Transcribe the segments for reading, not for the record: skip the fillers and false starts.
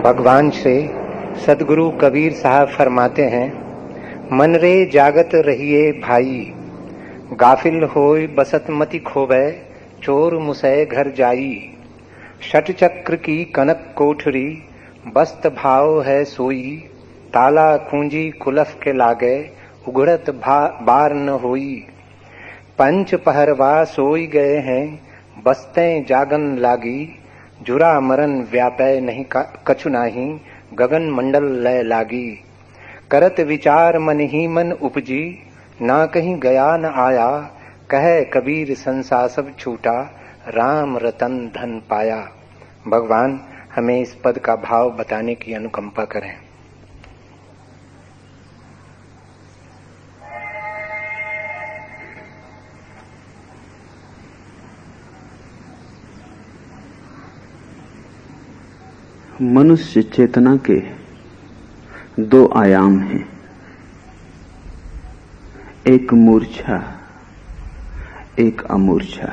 भगवान से सदगुरु कबीर साहब फरमाते हैं, मन रे जागत रहिए भाई, गाफिल होय बसत मति खोबै, चोर मुसै घर जाई। षट चक्र की कनक कोठरी, बस्त भाव है सोई, ताला खूंजी कुलफ के लागे, उघड़त बार न होई। पंच पहरवा सोई गए हैं, बस्तें जागन लागी, जुरा मरन व्यापै नहीं कछु नाही, गगन मंडल लय लागी। करत विचार मन ही मन उपजी, ना कहीं गया न आया, कहे कबीर संसार सब छूटा, राम रतन धन पाया। भगवान हमें इस पद का भाव बताने की अनुकंपा करें। मनुष्य चेतना के दो आयाम हैं, एक मूर्छा, एक अमूर्छा।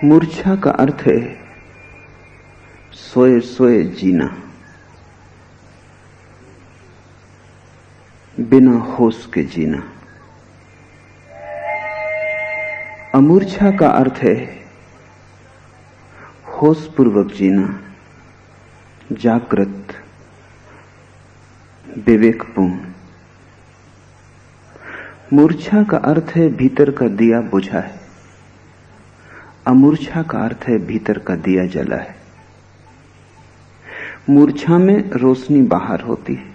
मूर्छा का अर्थ है सोए सोए जीना, बिना होश के जीना। अमूर्छा का अर्थ है होश पूर्वक जीना, जागृत, विवेकपूर्ण। मूर्छा का अर्थ है भीतर का दिया बुझा है, अमूर्छा का अर्थ है भीतर का दिया जला है। मूर्छा में रोशनी बाहर होती है,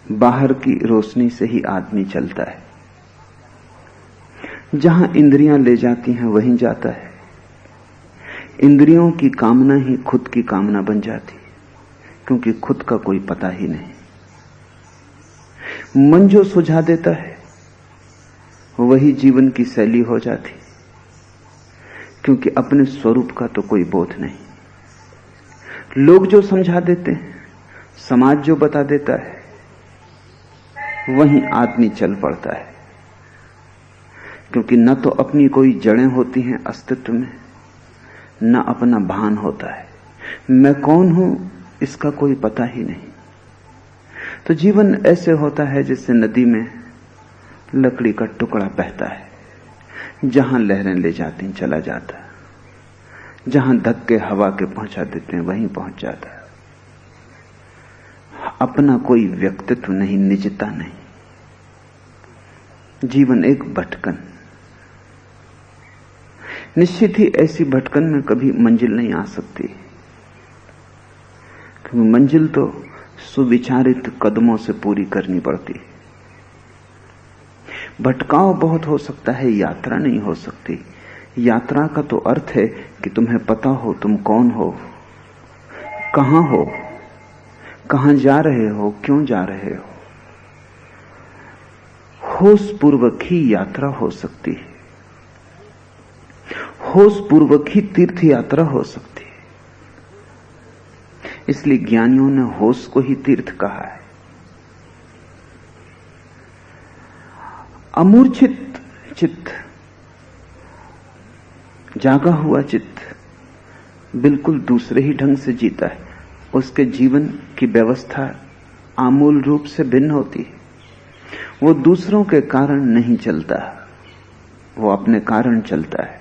बाहर की रोशनी से ही आदमी चलता है। जहां इंद्रियां ले जाती हैं वहीं जाता है। इंद्रियों की कामना ही खुद की कामना बन जाती है, क्योंकि खुद का कोई पता ही नहीं। मन जो सुझा देता है वही जीवन की शैली हो जाती, क्योंकि अपने स्वरूप का तो कोई बोध नहीं। लोग जो समझा देते हैं, समाज जो बता देता है, वहीं आदमी चल पड़ता है, क्योंकि न तो अपनी कोई जड़ें होती हैं अस्तित्व में, न अपना भान होता है। मैं कौन हूं इसका कोई पता ही नहीं। तो जीवन ऐसे होता है जैसे नदी में लकड़ी का टुकड़ा बहता है, जहां लहरें ले जाती हैं चला जाता है, जहां धक्के हवा के पहुंचा देते हैं वहीं पहुंच जाता है। अपना कोई व्यक्तित्व नहीं, निजता नहीं। जीवन एक भटकन। निश्चित ही ऐसी भटकन में कभी मंजिल नहीं आ सकती, क्योंकि मंजिल तो सुविचारित कदमों से पूरी करनी पड़ती है। भटकाव बहुत हो सकता है, यात्रा नहीं हो सकती। यात्रा का तो अर्थ है कि तुम्हें पता हो तुम कौन हो, कहां हो, कहां जा रहे हो, क्यों जा रहे हो। होश पूर्वक ही यात्रा हो सकती है, होश पूर्वक ही तीर्थ यात्रा हो सकती है। इसलिए ज्ञानियों ने होश को ही तीर्थ कहा है। अमूर्छित चित्त, जागा हुआ चित्त बिल्कुल दूसरे ही ढंग से जीता है। उसके जीवन की व्यवस्था आमूल रूप से भिन्न होती है। वो दूसरों के कारण नहीं चलता, वो अपने कारण चलता है।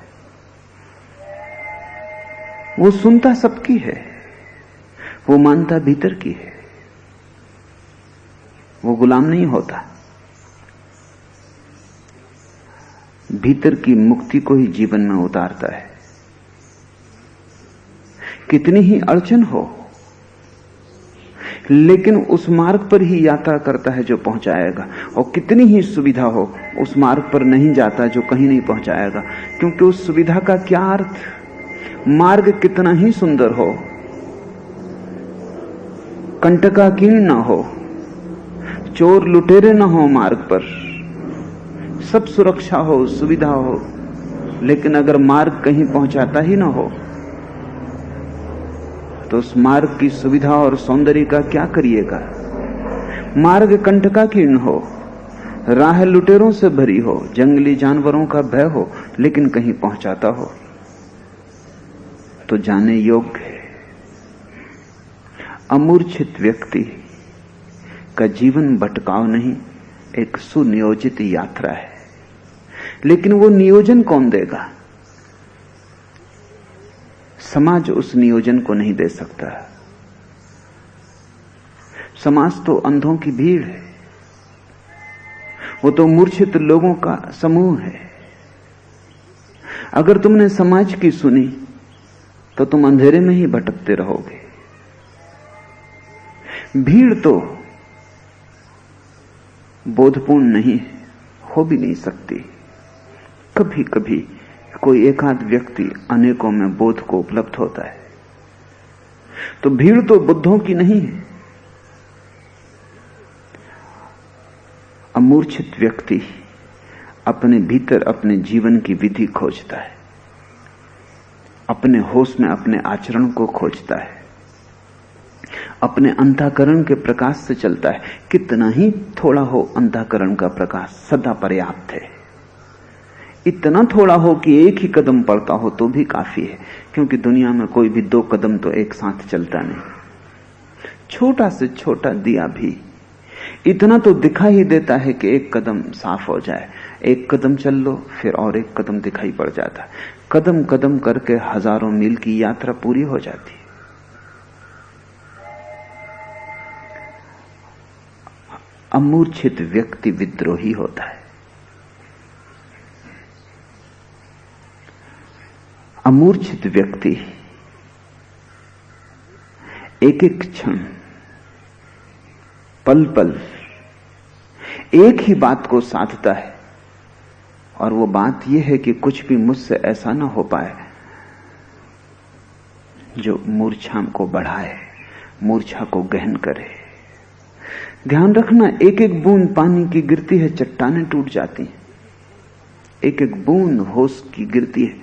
वो सुनता सबकी है, वो मानता भीतर की है। वो गुलाम नहीं होता, भीतर की मुक्ति को ही जीवन में उतारता है। कितनी ही अड़चन हो, लेकिन उस मार्ग पर ही यात्रा करता है जो पहुंचाएगा, और कितनी ही सुविधा हो उस मार्ग पर नहीं जाता जो कहीं नहीं पहुंचाएगा। क्योंकि उस सुविधा का क्या अर्थ, मार्ग कितना ही सुंदर हो, कंटकाकीर्ण न हो, चोर लुटेरे न हो मार्ग पर, सब सुरक्षा हो, सुविधा हो, लेकिन अगर मार्ग कहीं पहुंचाता ही ना हो तो उस मार्ग की सुविधा और सौंदर्य का क्या करिएगा। मार्ग कंटकाकीर्ण हो, राह लुटेरों से भरी हो, जंगली जानवरों का भय हो, लेकिन कहीं पहुंचाता हो तो जाने योग्य है। अमूर्छित व्यक्ति का जीवन भटकाव नहीं, एक सुनियोजित यात्रा है। लेकिन वो नियोजन कौन देगा? समाज उस नियोजन को नहीं दे सकता। समाज तो अंधों की भीड़ है, वो तो मूर्छित लोगों का समूह है। अगर तुमने समाज की सुनी तो तुम अंधेरे में ही भटकते रहोगे। भीड़ तो बोधपूर्ण नहीं हो भी नहीं सकती। कभी कभी कोई एकाध व्यक्ति अनेकों में बोध को उपलब्ध होता है। तो भीड़ तो बुद्धों की नहीं है। अमूर्छित व्यक्ति अपने भीतर अपने जीवन की विधि खोजता है, अपने होश में अपने आचरण को खोजता है, अपने अंतःकरण के प्रकाश से चलता है। कितना ही थोड़ा हो अंतःकरण का प्रकाश सदा पर्याप्त है। इतना थोड़ा हो कि एक ही कदम पड़ता हो तो भी काफी है, क्योंकि दुनिया में कोई भी 2 कदम तो एक साथ चलता नहीं। छोटा से छोटा दिया भी इतना तो दिखा ही देता है कि एक कदम साफ हो जाए। एक कदम चल लो, फिर और एक कदम दिखाई पड़ जाता है। कदम कदम करके हजारों मील की यात्रा पूरी हो जाती है। अमूर्छित व्यक्ति विद्रोही होता है। अमूर्छित व्यक्ति एक एक क्षण, पल पल एक ही बात को साधता है, और वो बात यह है कि कुछ भी मुझसे ऐसा ना हो पाए जो मूर्छा को बढ़ाए, मूर्छा को गहन करे। ध्यान रखना, एक एक बूंद पानी की गिरती है, चट्टानें टूट जाती हैं। एक एक बूंद होश की गिरती है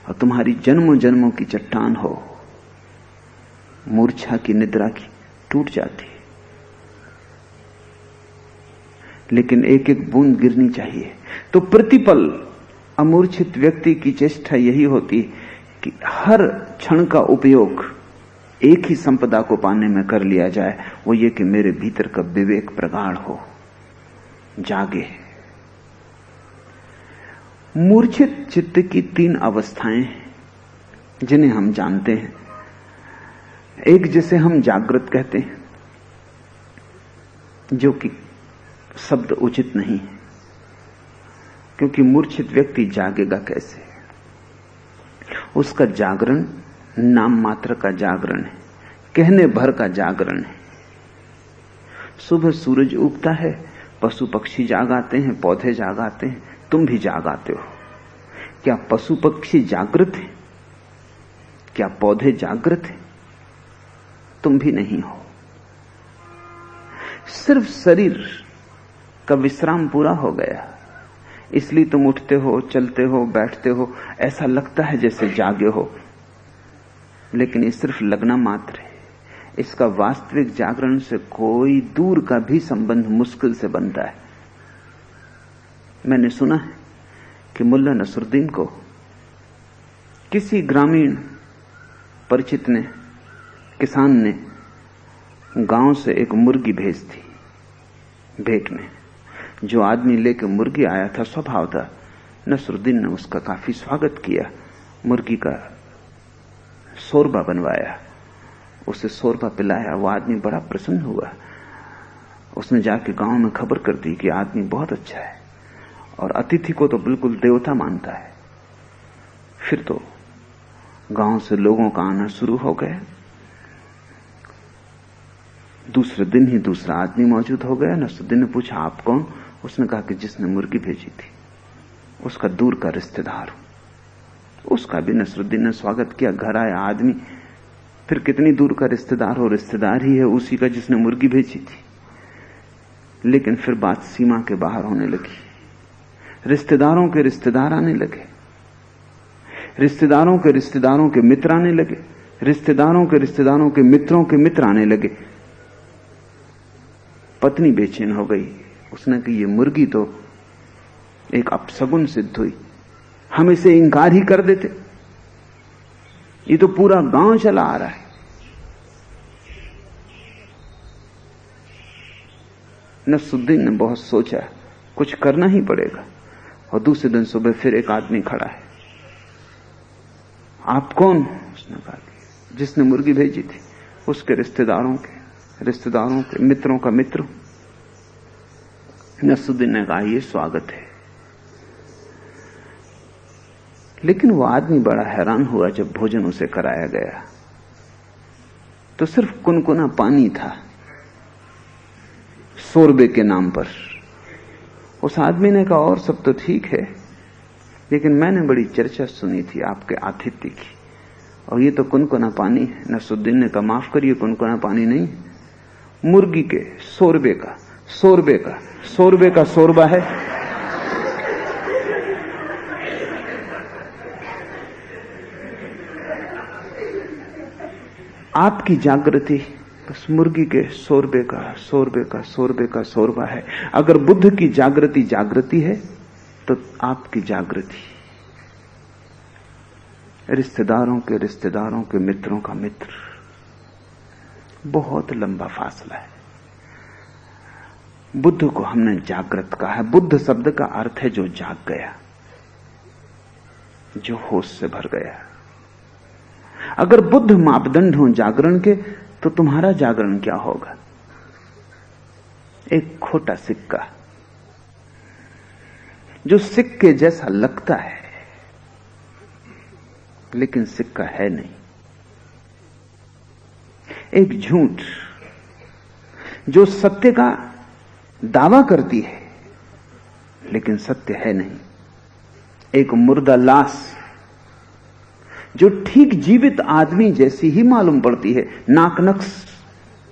और तुम्हारी जन्मों जन्मों की चट्टान हो, मूर्छा की निद्रा की, टूट जाती है। लेकिन एक एक बूंद गिरनी चाहिए। तो प्रतिपल अमूर्छित व्यक्ति की चेष्टा यही होती कि हर क्षण का उपयोग एक ही संपदा को पाने में कर लिया जाए, वो ये कि मेरे भीतर का विवेक प्रगाढ़ हो, जागे। मूर्छित चित्त की 3 अवस्थाएं जिन्हें हम जानते हैं। एक जिसे हम जागृत कहते हैं, जो कि शब्द उचित नहीं है, क्योंकि मूर्छित व्यक्ति जागेगा कैसे? उसका जागरण नाम मात्र का जागरण है, कहने भर का जागरण है। सुबह सूरज उगता है, पशु पक्षी जाग आते हैं, पौधे जाग आते हैं, तुम भी जाग आते हो। क्या पशु पक्षी जागृत हैं? क्या पौधे जागृत हैं? तुम भी नहीं हो। सिर्फ शरीर का विश्राम पूरा हो गया, इसलिए तुम उठते हो, चलते हो, बैठते हो, ऐसा लगता है जैसे जागे हो, लेकिन ये सिर्फ लगना मात्र है। इसका वास्तविक जागरण से कोई दूर का भी संबंध मुश्किल से बनता है। मैंने सुना है कि मुल्ला नसरुद्दीन को किसी ग्रामीण परिचित ने, किसान ने गांव से एक मुर्गी भेज दी भेंट में। जो आदमी लेके मुर्गी आया था, स्वभाव था, नसरुद्दीन ने उसका काफी स्वागत किया, मुर्गी का शोरबा बनवाया, उसे शोरबा पिलाया। वो आदमी बड़ा प्रसन्न हुआ। उसने जाके गांव में खबर कर दी कि आदमी बहुत अच्छा है और अतिथि को तो बिल्कुल देवता मानता है। फिर तो गांव से लोगों का आना शुरू हो गया। दूसरे दिन ही दूसरा आदमी मौजूद हो गया। नसरुद्दीन ने पूछा, आप कौन? उसने कहा कि जिसने मुर्गी भेजी थी, उसका दूर का रिश्तेदार हूं। उसका भी नसरुद्दीन ने स्वागत किया। घर आया आदमी, फिर कितनी दूर का रिश्तेदार हो, रिश्तेदार ही है उसी का जिसने मुर्गी भेजी थी। लेकिन फिर बात सीमा के बाहर होने लगी। रिश्तेदारों के रिश्तेदार आने लगे, रिश्तेदारों के रिश्तेदारों के मित्र आने लगे, रिश्तेदारों के रिश्तेदारों के मित्रों के मित्र आने लगे। पत्नी बेचैन हो गई, उसने कहा ये मुर्गी तो एक अपशगुन सिद्ध हुई, हम इसे इंकार ही कर देते, ये तो पूरा गांव चला आ रहा है। नसरुद्दीन ने बहुत सोचा, कुछ करना ही पड़ेगा। और दूसरे दिन सुबह फिर एक आदमी खड़ा है। आप कौन? उसने कहा जिसने मुर्गी भेजी थी, उसके रिश्तेदारों के मित्रों का मित्र। नसरुद्दीन ने कहा ये स्वागत है। लेकिन वो आदमी बड़ा हैरान हुआ जब भोजन उसे कराया गया तो सिर्फ कुनकुना पानी था शोरबे के नाम पर। उस आदमी ने कहा और सब तो ठीक है, लेकिन मैंने बड़ी चर्चा सुनी थी आपके आतिथ्य की, और ये तो कुनकुना पानी है। नसरुद्दीन ने कहा माफ करिए, कुनकुना पानी नहीं, मुर्गी के शोरबे का शोरबा है। आपकी जागृति बस मुर्गी के शोरबे का शोरबा है। अगर बुद्ध की जागृति है तो आपकी जागृति रिश्तेदारों के मित्रों का मित्र। बहुत लंबा फासला है। बुद्ध को हमने जागृत कहा है। बुद्ध शब्द का अर्थ है जो जाग गया, जो होश से भर गया। अगर बुद्ध मापदंड हो जागरण के, तो तुम्हारा जागरण क्या होगा? एक खोटा सिक्का जो सिक्के जैसा लगता है लेकिन सिक्का है नहीं। एक झूठ जो सत्य का दावा करती है लेकिन सत्य है नहीं। एक मुर्दा लाश जो ठीक जीवित आदमी जैसी ही मालूम पड़ती है, नाक नक्श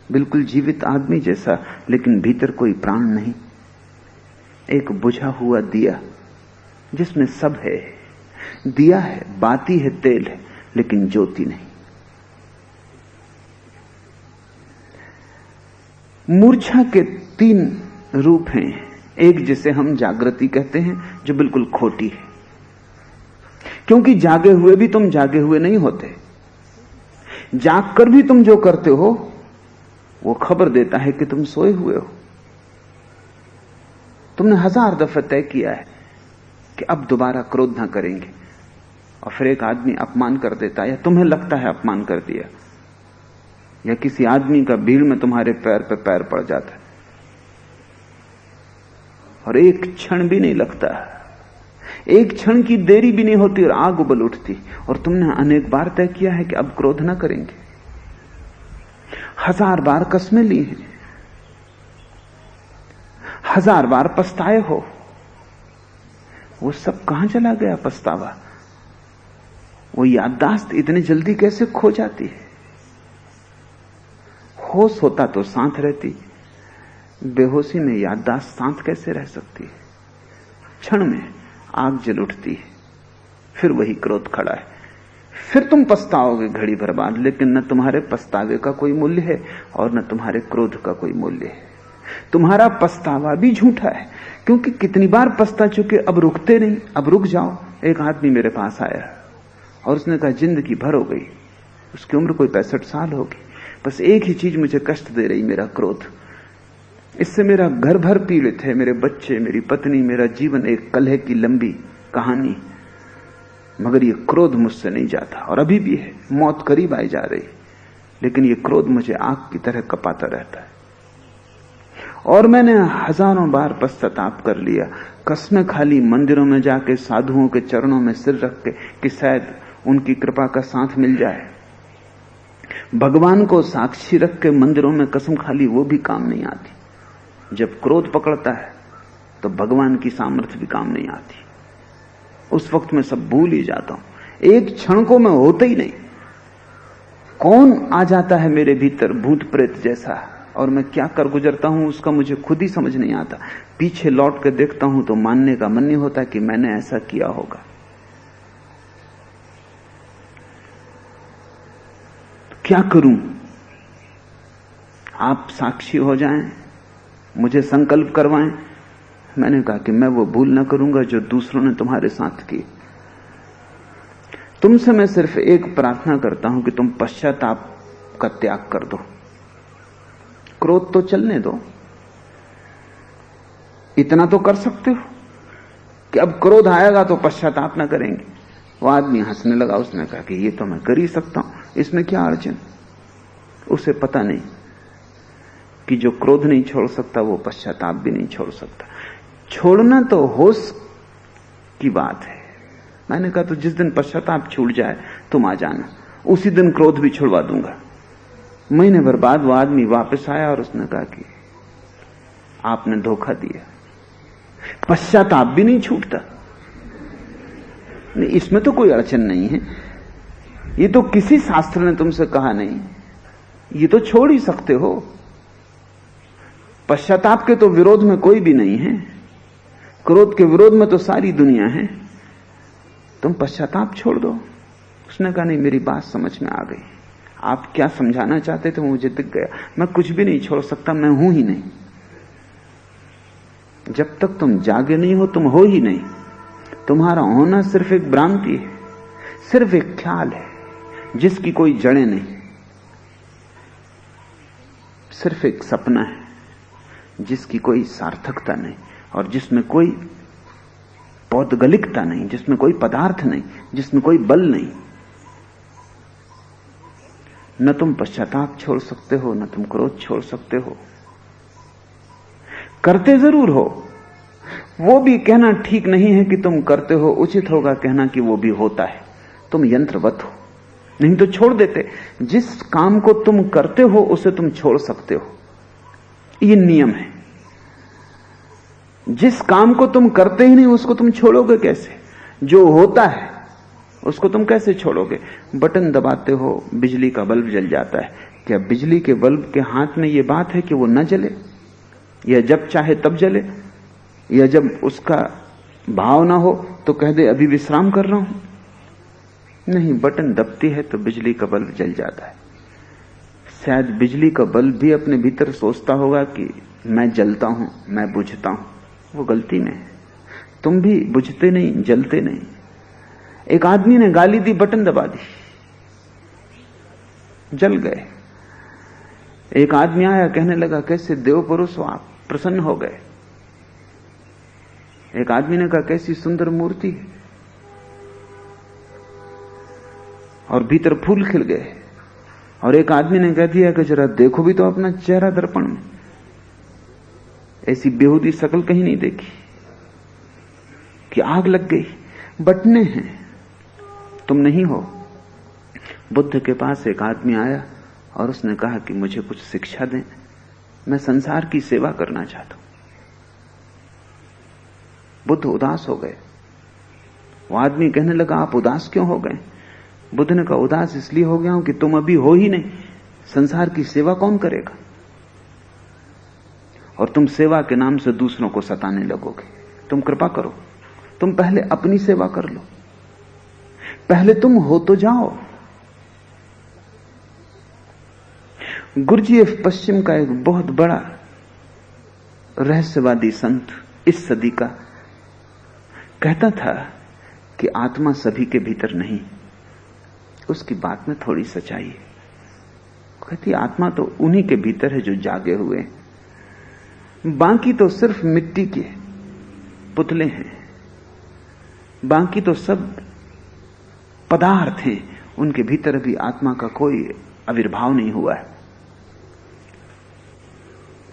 बिल्कुल जीवित आदमी जैसा, लेकिन भीतर कोई प्राण नहीं। एक बुझा हुआ दिया जिसमें सब है, दिया है, बाती है, तेल है, लेकिन ज्योति नहीं। मूर्छा के 3 रूप हैं। एक जिसे हम जागृति कहते हैं, जो बिल्कुल खोटी है, क्योंकि जागे हुए भी तुम जागे हुए नहीं होते। जाग कर भी तुम जो करते हो वो खबर देता है कि तुम सोए हुए हो। तुमने 1000 दफे तय किया है कि अब दोबारा क्रोध ना करेंगे, और फिर एक आदमी अपमान कर देता है, या तुम्हें लगता है अपमान कर दिया, या किसी आदमी का भीड़ में तुम्हारे पैर पे पैर पड़ जाता है, और एक क्षण भी नहीं लगता, एक क्षण की देरी भी नहीं होती और आग उबल उठती, और तुमने अनेक बार तय किया है कि अब क्रोध ना करेंगे। 1000 बार कस्में ली हैं, 1000 बार पछताए हो। वो सब कहां चला गया पछतावा? वो याददाश्त इतनी जल्दी कैसे खो जाती है? होश होता तो शांत रहती, बेहोशी में याददाश्त शांत कैसे रह सकती है? क्षण में आग जल उठती है, फिर वही क्रोध खड़ा है, फिर तुम पछताओगे घड़ी भर बाद, लेकिन न तुम्हारे पछतावे का कोई मूल्य है और न तुम्हारे क्रोध का कोई मूल्य है। तुम्हारा पछतावा भी झूठा है, क्योंकि कितनी बार पछता चुके, अब रुकते नहीं, अब रुक जाओ। एक आदमी मेरे पास आया और उसने कहा जिंदगी भर हो गई, उसकी उम्र कोई 65 साल होगी, बस एक ही चीज मुझे कष्ट दे रही, मेरा क्रोध। इससे मेरा घर भर पीड़ित है, मेरे बच्चे, मेरी पत्नी, मेरा जीवन एक कलह की लंबी कहानी, मगर ये क्रोध मुझसे नहीं जाता, और अभी भी है, मौत करीब आई जा रही, लेकिन ये क्रोध मुझे आग की तरह कपाता रहता है। और मैंने 1000 बार पश्चाताप कर लिया, कसमें खाली मंदिरों में जाके साधुओं के चरणों में सिर रख के कि शायद उनकी कृपा का साथ मिल जाए। भगवान को साक्षी रख के मंदिरों में कसम खाली, वो भी काम नहीं आती। जब क्रोध पकड़ता है तो भगवान की सामर्थ्य भी काम नहीं आती। उस वक्त मैं सब भूल ही जाता हूं, एक क्षण को मैं होता ही नहीं। कौन आ जाता है मेरे भीतर भूत प्रेत जैसा, और मैं क्या कर गुजरता हूं उसका मुझे खुद ही समझ नहीं आता। पीछे लौट कर देखता हूं तो मानने का मन नहीं होता कि मैंने ऐसा किया होगा। तो क्या करूं? आप साक्षी हो जाएं मुझे संकल्प करवाएं। मैंने कहा कि मैं वो भूल न करूंगा जो दूसरों ने तुम्हारे साथ की। तुमसे मैं सिर्फ एक प्रार्थना करता हूं कि तुम पश्चाताप का त्याग कर दो। क्रोध तो चलने दो, इतना तो कर सकते हो कि अब क्रोध आएगा तो पश्चाताप न करेंगे। वो आदमी हंसने लगा। उसने कहा कि ये तो मैं कर ही सकता हूं, इसमें क्या अड़चन। उसे पता नहीं कि जो क्रोध नहीं छोड़ सकता वो पश्चाताप भी नहीं छोड़ सकता। छोड़ना तो होश की बात है। मैंने कहा तो जिस दिन पश्चाताप छूट जाए तुम आ जाना, उसी दिन क्रोध भी छुड़वा दूंगा। महीने भर बाद वो आदमी वापस आया और उसने कहा कि आपने धोखा दिया, पश्चाताप भी नहीं छूटता। नहीं, इसमें तो कोई अड़चन नहीं है, ये तो किसी शास्त्र ने तुमसे कहा नहीं, ये तो छोड़ ही सकते हो। पश्चाताप के तो विरोध में कोई भी नहीं है, क्रोध के विरोध में तो सारी दुनिया है। तुम पश्चाताप छोड़ दो। उसने कहा नहीं, मेरी बात समझ में आ गई, आप क्या समझाना चाहते थे मुझे दिख गया। मैं कुछ भी नहीं छोड़ सकता, मैं हूं ही नहीं। जब तक तुम जागे नहीं हो तुम हो ही नहीं। तुम्हारा होना सिर्फ एक भ्रांति है, सिर्फ एक ख्याल है जिसकी कोई जड़ें नहीं, सिर्फ एक सपना है जिसकी कोई सार्थकता नहीं और जिसमें कोई पौद्गलिकता नहीं, जिसमें कोई पदार्थ नहीं, जिसमें कोई बल नहीं। न तुम पश्चाताप छोड़ सकते हो, न तुम क्रोध छोड़ सकते हो। करते जरूर हो, वो भी कहना ठीक नहीं है कि तुम करते हो, उचित होगा कहना कि वो भी होता है। तुम यंत्रवत हो, नहीं तो छोड़ देते। जिस काम को तुम करते हो उसे तुम छोड़ सकते हो, ये नियम है। जिस काम को तुम करते ही नहीं उसको तुम छोड़ोगे कैसे? जो होता है उसको तुम कैसे छोड़ोगे? बटन दबाते हो, बिजली का बल्ब जल जाता है। क्या बिजली के बल्ब के हाथ में यह बात है कि वो न जले, या जब चाहे तब जले, या जब उसका भाव ना हो तो कह दे अभी विश्राम कर रहा हूं? नहीं, बटन दबती है तो बिजली का बल्ब जल जाता है। शायद बिजली का बल्ब भी अपने भीतर सोचता होगा कि मैं जलता हूं, मैं बुझता हूं। वो गलती में है। तुम भी बुझते नहीं, जलते नहीं। एक आदमी ने गाली दी, बटन दबा दी, जल गए। एक आदमी आया, कहने लगा कैसे देव पुरुष हो आप, प्रसन्न हो गए। एक आदमी ने कहा कैसी सुंदर मूर्ति है, और भीतर फूल खिल गए। और एक आदमी ने कह दिया कि जरा देखो भी तो अपना चेहरा दर्पण में, ऐसी बेहूदी शक्ल कहीं नहीं देखी, कि आग लग गई। बटने हैं, तुम नहीं हो। बुद्ध के पास एक आदमी आया और उसने कहा कि मुझे कुछ शिक्षा दें, मैं संसार की सेवा करना चाहता हूं। बुद्ध उदास हो गए। वो आदमी कहने लगा आप उदास क्यों हो गए? बुद्ध ने कहा उदास इसलिए हो गया हूं कि तुम अभी हो ही नहीं, संसार की सेवा कौन करेगा? और तुम सेवा के नाम से दूसरों को सताने लगोगे। तुम कृपा करो, तुम पहले अपनी सेवा कर लो, पहले तुम हो तो जाओ। गुरजीएफ पश्चिम का एक बहुत बड़ा रहस्यवादी संत इस सदी का कहता था कि आत्मा सभी के भीतर नहीं। उसकी बात में थोड़ी सच्चाई है। कहती आत्मा तो उन्हीं के भीतर है जो जागे हुए हैं, बाकी तो सिर्फ मिट्टी के पुतले हैं, बाकी तो सब पदार्थ हैं, उनके भीतर भी आत्मा का कोई आविर्भाव नहीं हुआ है।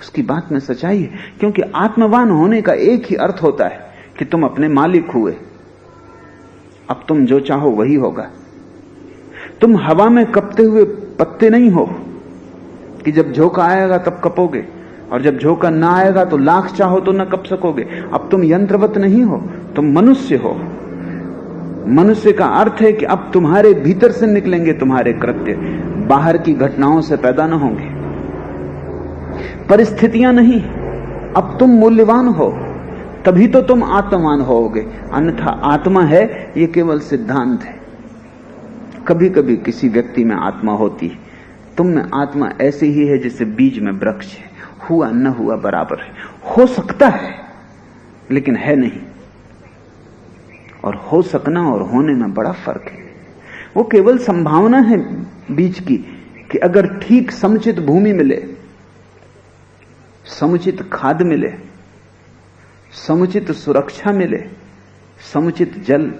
उसकी बात में सच्चाई है, क्योंकि आत्मवान होने का एक ही अर्थ होता है कि तुम अपने मालिक हुए। अब तुम जो चाहो वही होगा। तुम हवा में कपते हुए पत्ते नहीं हो कि जब झोंका आएगा तब कपोगे, और जब झोंका ना आएगा तो लाख चाहो तो न कप सकोगे। अब तुम यंत्रवत नहीं हो, तुम मनुष्य हो। मनुष्य का अर्थ है कि अब तुम्हारे भीतर से निकलेंगे तुम्हारे कृत्य, बाहर की घटनाओं से पैदा न होंगे, परिस्थितियां नहीं। अब तुम मूल्यवान हो, तभी तो तुम आत्मवान होोगे, अन्यथा आत्मा है ये केवल सिद्धांत है। कभी कभी किसी व्यक्ति में आत्मा होती है, तुम में आत्मा ऐसी ही है जैसे बीज में वृक्ष है, हुआ न हुआ बराबर है। हो सकता है लेकिन है नहीं। और हो सकना और होने में बड़ा फर्क है। वो केवल संभावना है बीज की कि अगर ठीक समुचित भूमि मिले, समुचित खाद मिले, समुचित सुरक्षा मिले, समुचित जल,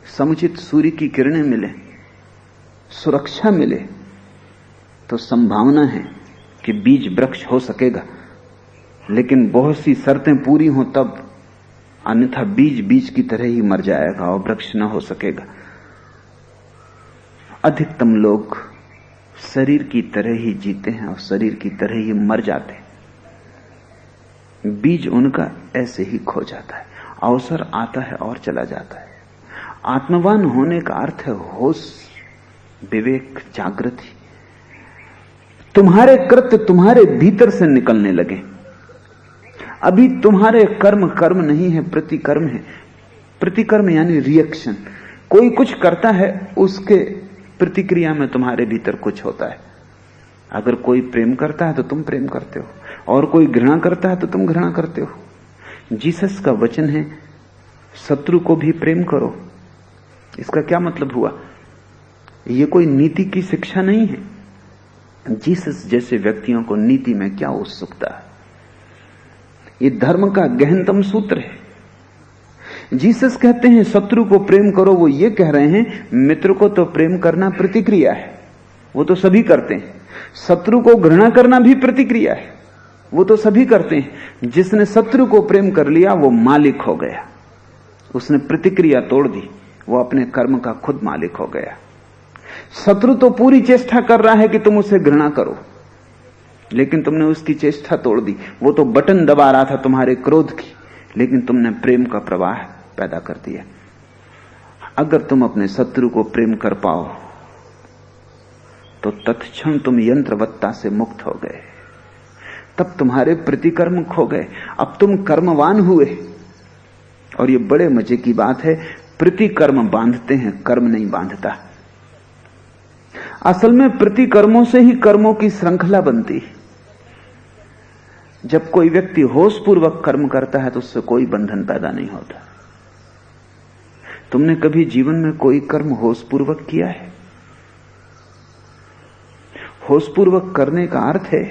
समुचित सूर्य की किरणें मिले, सुरक्षा मिले, तो संभावना है कि बीज वृक्ष हो सकेगा। लेकिन बहुत सी शर्तें पूरी हों तब, अन्यथा बीज बीज की तरह ही मर जाएगा और वृक्ष न हो सकेगा। अधिकतम लोग शरीर की तरह ही जीते हैं और शरीर की तरह ही मर जाते हैं। बीज उनका ऐसे ही खो जाता है, अवसर आता है और चला जाता है। आत्मवान होने का अर्थ है होश, विवेक, जागृति। तुम्हारे कृत्य तुम्हारे भीतर से निकलने लगे। अभी तुम्हारे कर्म कर्म नहीं है, प्रतिकर्म है। प्रतिकर्म यानी रिएक्शन। कोई कुछ करता है, उसके प्रतिक्रिया में तुम्हारे भीतर कुछ होता है। अगर कोई प्रेम करता है तो तुम प्रेम करते हो, और कोई घृणा करता है तो तुम घृणा करते हो। जीसस का वचन है शत्रु को भी प्रेम करो। इसका क्या मतलब हुआ? यह कोई नीति की शिक्षा नहीं है। जीसस जैसे व्यक्तियों को नीति में क्या उत्सुकता है? ये धर्म का गहनतम सूत्र है। जीसस कहते हैं शत्रु को प्रेम करो, वो ये कह रहे हैं मित्र को तो प्रेम करना प्रतिक्रिया है, वो तो सभी करते हैं। शत्रु को घृणा करना भी प्रतिक्रिया है, वो तो सभी करते हैं। जिसने शत्रु को प्रेम कर लिया वो मालिक हो गया, उसने प्रतिक्रिया तोड़ दी, वो अपने कर्म का खुद मालिक हो गया। शत्रु तो पूरी चेष्टा कर रहा है कि तुम उसे घृणा करो, लेकिन तुमने उसकी चेष्टा तोड़ दी। वो तो बटन दबा रहा था तुम्हारे क्रोध की, लेकिन तुमने प्रेम का प्रवाह पैदा कर दिया। अगर तुम अपने शत्रु को प्रेम कर पाओ तो तत्क्षण तुम यंत्रवत्ता से मुक्त हो गए। तब तुम्हारे प्रतिकर्म खो गए, अब तुम कर्मवान हुए। और ये बड़े मजे की बात है, प्रतिकर्म बांधते हैं, कर्म नहीं बांधता। असल में प्रतिकर्मों से ही कर्मों की श्रृंखला बनती है। जब कोई व्यक्ति होशपूर्वक कर्म करता है तो उससे कोई बंधन पैदा नहीं होता। तुमने कभी जीवन में कोई कर्म होशपूर्वक किया है? होशपूर्वक करने का अर्थ है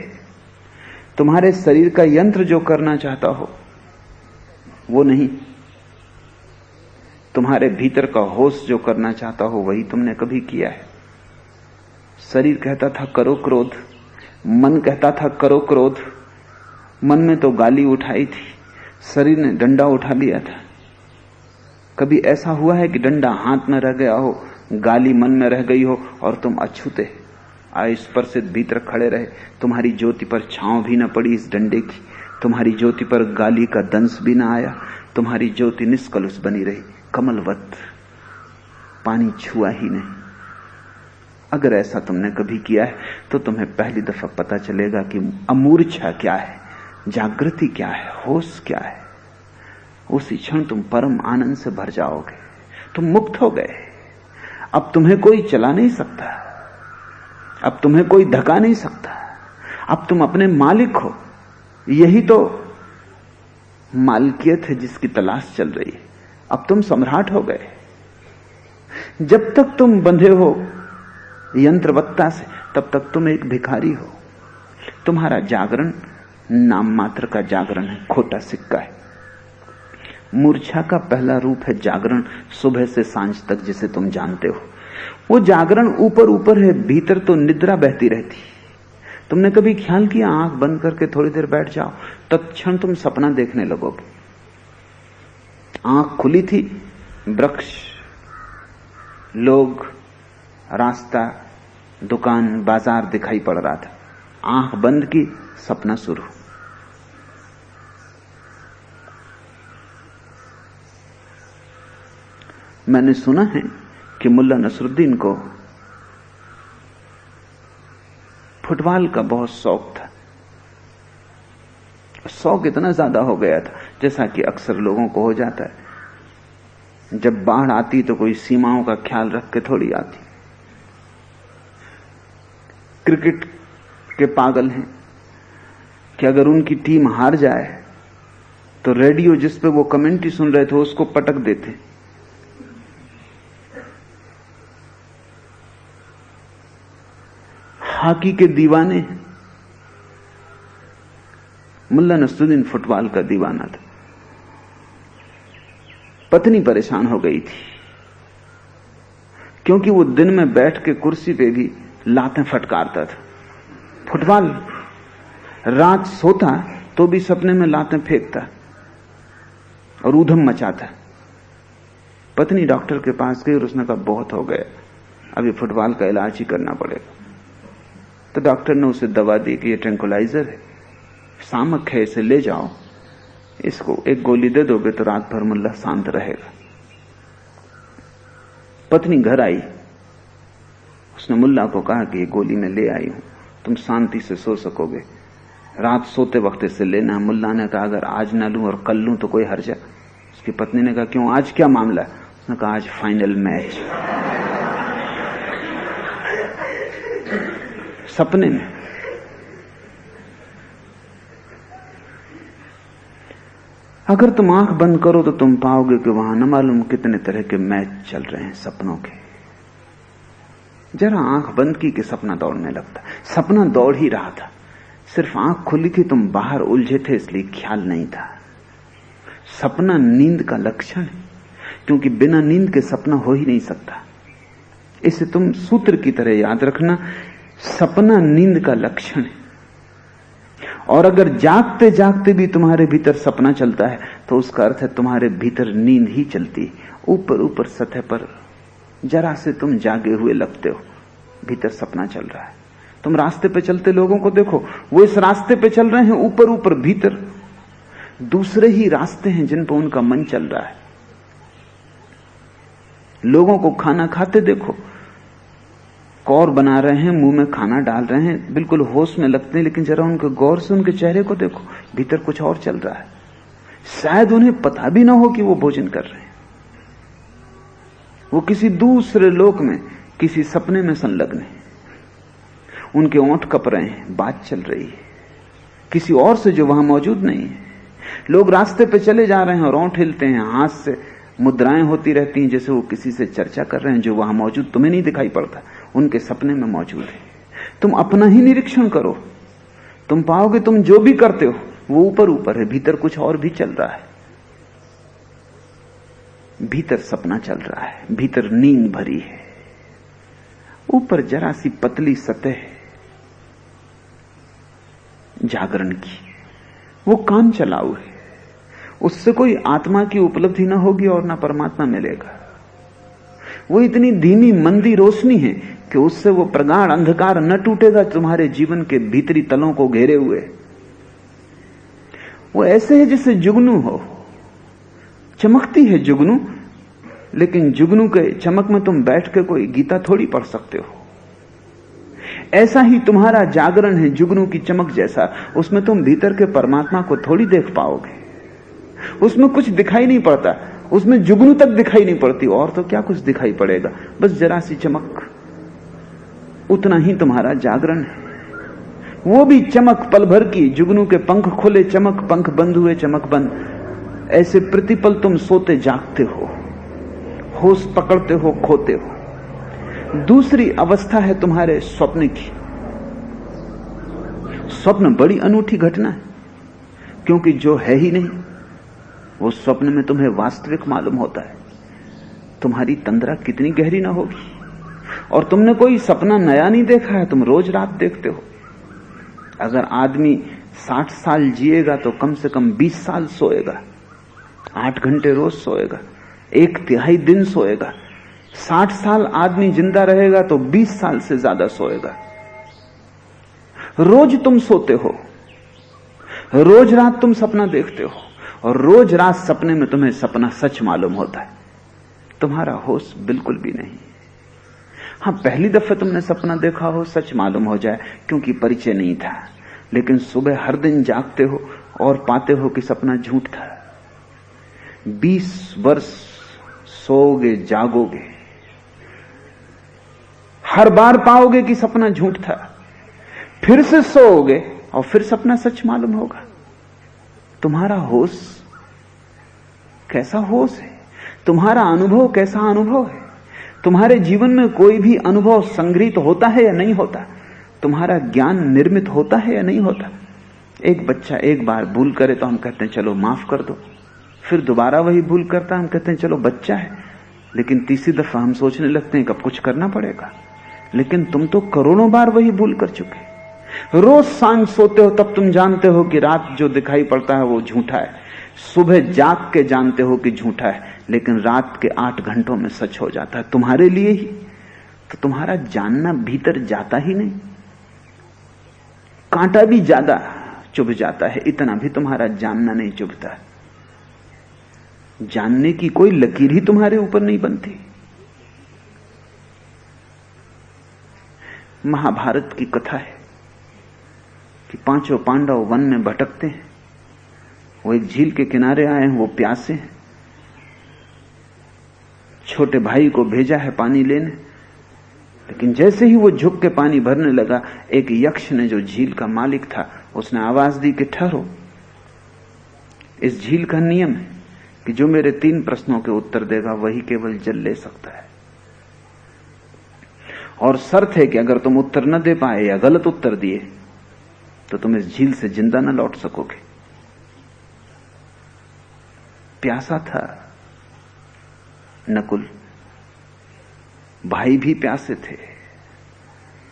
तुम्हारे शरीर का यंत्र जो करना चाहता हो वो नहीं, तुम्हारे भीतर का होश जो करना चाहता हो वही तुमने कभी किया है। शरीर कहता था करो क्रोध, मन कहता था करो क्रोध। मन में तो गाली उठाई थी, शरीर ने डंडा उठा लिया था। कभी ऐसा हुआ है कि डंडा हाथ में रह गया हो, गाली मन में रह गई हो और तुम अछूते स्पर्शित भीतर खड़े रहे? तुम्हारी ज्योति पर छांव भी न पड़ी इस डंडे की, तुम्हारी ज्योति पर गाली का दंश भी न आया, तुम्हारी ज्योति निष्कलुष बनी रही, कमलवत, पानी छुआ ही नहीं। अगर ऐसा तुमने कभी किया है तो तुम्हें पहली दफा पता चलेगा कि अमूर्छा क्या है, जागृति क्या है, होश क्या है। उसी क्षण तुम परम आनंद से भर जाओगे, तुम मुक्त हो गए। अब तुम्हें कोई चला नहीं सकता, अब तुम्हें कोई धका नहीं सकता, अब तुम अपने मालिक हो। यही तो मालकियत है जिसकी तलाश चल रही है। अब तुम सम्राट हो गए। जब तक तुम बंधे हो यंत्रवत्ता से, तब तक तुम एक भिखारी हो। तुम्हारा जागरण नाम मात्र का जागरण है, खोटा सिक्का है। मूर्छा का पहला रूप है जागरण, सुबह से सांझ तक जिसे तुम जानते हो। वो जागरण ऊपर ऊपर है, भीतर तो निद्रा बहती रहती। तुमने कभी ख्याल किया आंख बंद करके थोड़ी देर बैठ जाओ, तत्क्षण तुम सपना देखने लगोगे। आंख खुली थी, वृक्ष, लोग, रास्ता, दुकान, बाजार दिखाई पड़ रहा था। आंख बंद की, सपना शुरू। मैंने सुना है कि मुल्ला नसरुद्दीन को फुटबॉल का बहुत शौक था। शौक इतना ज्यादा हो गया था, जैसा कि अक्सर लोगों को हो जाता है। जब बाढ़ आती तो कोई सीमाओं का ख्याल रख के थोड़ी आती। क्रिकेट के पागल हैं, कि अगर उनकी टीम हार जाए तो रेडियो जिस पे वो कमेंट्री सुन रहे थे उसको पटक देते। हॉकी के दीवाने, मुल्ला नसरुद्दीन फुटबॉल का दीवाना था। पत्नी परेशान हो गई थी क्योंकि वो दिन में बैठ के कुर्सी पे भी लातें फटकारता था। फुटबॉल, रात सोता तो भी सपने में लातें फेंकता और ऊधम मचाता। पत्नी डॉक्टर के पास गई और उसने कहा बहुत हो गया, अभी फुटबॉल का इलाज ही करना पड़ेगा। तो डॉक्टर ने उसे दवा दी कि ये ट्रैंकुलाइजर है, सामक है, इसे ले जाओ, इसको एक गोली दे दोगे तो रात भर मुल्ला शांत रहेगा। पत्नी घर आई, उसने मुल्ला को कहा कि ये गोली मैं ले आई हूं, तुम शांति से सो सकोगे, रात सोते वक्त इसे लेना। मुल्ला ने कहा अगर आज ना लूं और कल लूं तो कोई हर्ज है? उसकी पत्नी ने कहा क्यों, आज क्या मामला है? उसने कहा आज फाइनल मैच। सपने में। अगर तुम आंख बंद करो तो तुम पाओगे कि वहां न मालूम कितने तरह के मैच चल रहे हैं सपनों के। जरा आंख बंद की कि सपना दौड़ने लगता। सपना दौड़ ही रहा था, सिर्फ आंख खुली थी, तुम बाहर उलझे थे इसलिए ख्याल नहीं था। सपना नींद का लक्षण है, क्योंकि बिना नींद के सपना हो ही नहीं सकता। इसे तुम सूत्र की तरह याद रखना, सपना नींद का लक्षण है। और अगर जागते जागते भी तुम्हारे भीतर सपना चलता है तो उसका अर्थ है तुम्हारे भीतर नींद ही चलती। ऊपर ऊपर सतह पर जरा से तुम जागे हुए लगते हो, भीतर सपना चल रहा है। तुम रास्ते पे चलते लोगों को देखो, वो इस रास्ते पे चल रहे हैं, ऊपर ऊपर भीतर दूसरे ही रास्ते हैं जिन पर उनका मन चल रहा है। लोगों को खाना खाते देखो, कौर बना रहे हैं, मुंह में खाना डाल रहे हैं, बिल्कुल होश में लगते हैं, लेकिन जरा उनके गौर से उनके चेहरे को देखो, भीतर कुछ और चल रहा है। शायद उन्हें पता भी ना हो कि वो भोजन कर रहे हैं। वो किसी दूसरे लोक में, किसी सपने में संलग्न है। उनके ओंठ कप रहे हैं, बात चल रही है किसी और से जो वहां मौजूद नहीं है। लोग रास्ते पे चले जा रहे हैं और ओंठ हिलते हैं, हाथ से मुद्राएं होती रहती हैं जैसे वो किसी से चर्चा कर रहे हैं जो वहां मौजूद तुम्हें नहीं दिखाई पड़ता, उनके सपने में मौजूद है। तुम अपना ही निरीक्षण करो, तुम पाओगे तुम जो भी करते हो वो ऊपर ऊपर है, भीतर कुछ और भी चल रहा है। भीतर सपना चल रहा है, भीतर नींद भरी है। ऊपर जरा सी पतली सतह है जागरण की, वो काम चलाऊ है। उससे कोई आत्मा की उपलब्धि ना होगी और ना परमात्मा मिलेगा। वो इतनी धीमी मंदी रोशनी है कि उससे वो प्रगाढ़ अंधकार न टूटेगा तुम्हारे जीवन के भीतरी तलों को घेरे हुए। वो ऐसे है जैसे जुगनू हो, चमकती है जुगनू, लेकिन जुगनू के चमक में तुम बैठ के कोई गीता थोड़ी पढ़ सकते हो। ऐसा ही तुम्हारा जागरण है जुगनू की चमक जैसा, उसमें तुम भीतर के परमात्मा को थोड़ी देख पाओगे। उसमें कुछ दिखाई नहीं पड़ता, उसमें जुगनू तक दिखाई नहीं पड़ती, और तो क्या कुछ दिखाई पड़ेगा, बस जरा सी चमक। उतना ही तुम्हारा जागरण है, वो भी चमक पल भर की। जुगनू के पंख खुले चमक, पंख बंद हुए चमक बंद। ऐसे प्रतिपल तुम सोते जागते हो, होश पकड़ते हो, खोते हो। दूसरी अवस्था है तुम्हारे स्वप्न की। स्वप्न बड़ी अनूठी घटना है, क्योंकि जो है ही नहीं वो स्वप्न में तुम्हें वास्तविक मालूम होता है। तुम्हारी तंद्रा कितनी गहरी ना होगी। और तुमने कोई सपना नया नहीं देखा है, तुम रोज रात देखते हो। अगर आदमी 60 साल जिएगा तो कम से कम 20 साल सोएगा, 8 घंटे रोज सोएगा, 1/3 दिन सोएगा। 60 साल आदमी जिंदा रहेगा तो 20 साल से ज्यादा सोएगा। रोज तुम सोते हो, रोज रात तुम सपना देखते हो, और रोज रात सपने में तुम्हें सपना सच मालूम होता है। तुम्हारा होश बिल्कुल भी नहीं। हां, पहली दफे तुमने सपना देखा हो, सच मालूम हो जाए क्योंकि परिचय नहीं था, लेकिन सुबह हर दिन जागते हो और पाते हो कि सपना झूठ था। 20 वर्ष सोओगे, जागोगे, हर बार पाओगे कि सपना झूठ था। फिर से सोओगे और फिर सपना सच मालूम होगा। तुम्हारा होश कैसा होश है, तुम्हारा अनुभव कैसा अनुभव है, तुम्हारे जीवन में कोई भी अनुभव संग्रहित होता है या नहीं होता, तुम्हारा ज्ञान निर्मित होता है या नहीं होता। एक बच्चा एक बार भूल करे तो हम कहते हैं चलो माफ कर दो, फिर दोबारा वही भूल करता, हम कहते हैं चलो बच्चा है, लेकिन तीसरी दफा हम सोचने लगते हैं कि अब कुछ करना पड़ेगा। लेकिन तुम तो करोड़ों बार वही भूल कर चुके। रोज सांझ सोते हो तब तुम जानते हो कि रात जो दिखाई पड़ता है वो झूठा है, सुबह जाग के जानते हो कि झूठा है, लेकिन रात के 8 घंटों में सच हो जाता है तुम्हारे लिए ही। तो तुम्हारा जानना भीतर जाता ही नहीं। कांटा भी ज्यादा चुभ जाता है, इतना भी तुम्हारा जानना नहीं चुभता। जानने की कोई लकीर ही तुम्हारे ऊपर नहीं बनती। महाभारत की कथा है कि 5 पांडव वन में भटकते हैं। वो एक झील के किनारे आए हैं, वो प्यासे हैं। छोटे भाई को भेजा है पानी लेने, लेकिन जैसे ही वो झुक के पानी भरने लगा, एक यक्ष ने, जो झील का मालिक था, उसने आवाज दी कि ठहरो, इस झील का नियम है कि जो मेरे 3 प्रश्नों के उत्तर देगा वही केवल जल ले सकता है, और शर्त है कि अगर तुम उत्तर न दे पाए या गलत उत्तर दिए तो तुम इस झील से जिंदा न लौट सकोगे। प्यासा था नकुल, भाई भी प्यासे थे,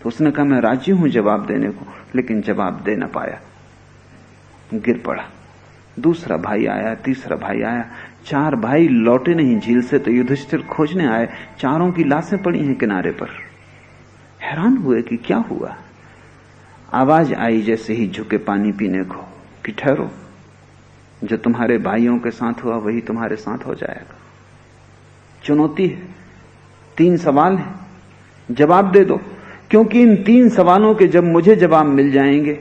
तो उसने कहा मैं राजी हूं जवाब देने को, लेकिन जवाब दे न पाया, गिर पड़ा। दूसरा भाई आया, तीसरा भाई आया, 4 भाई लौटे नहीं झील से, तो युधिष्ठिर खोजने आए। चारों की लाशें पड़ी हैं किनारे पर। हैरान हुए कि क्या हुआ। आवाज आई जैसे ही झुके पानी पीने को कि ठहरो, जो तुम्हारे भाइयों के साथ हुआ वही तुम्हारे साथ हो जाएगा। चुनौती है, 3 सवाल है, जवाब दे दो, क्योंकि इन 3 सवालों के जब मुझे जवाब मिल जाएंगे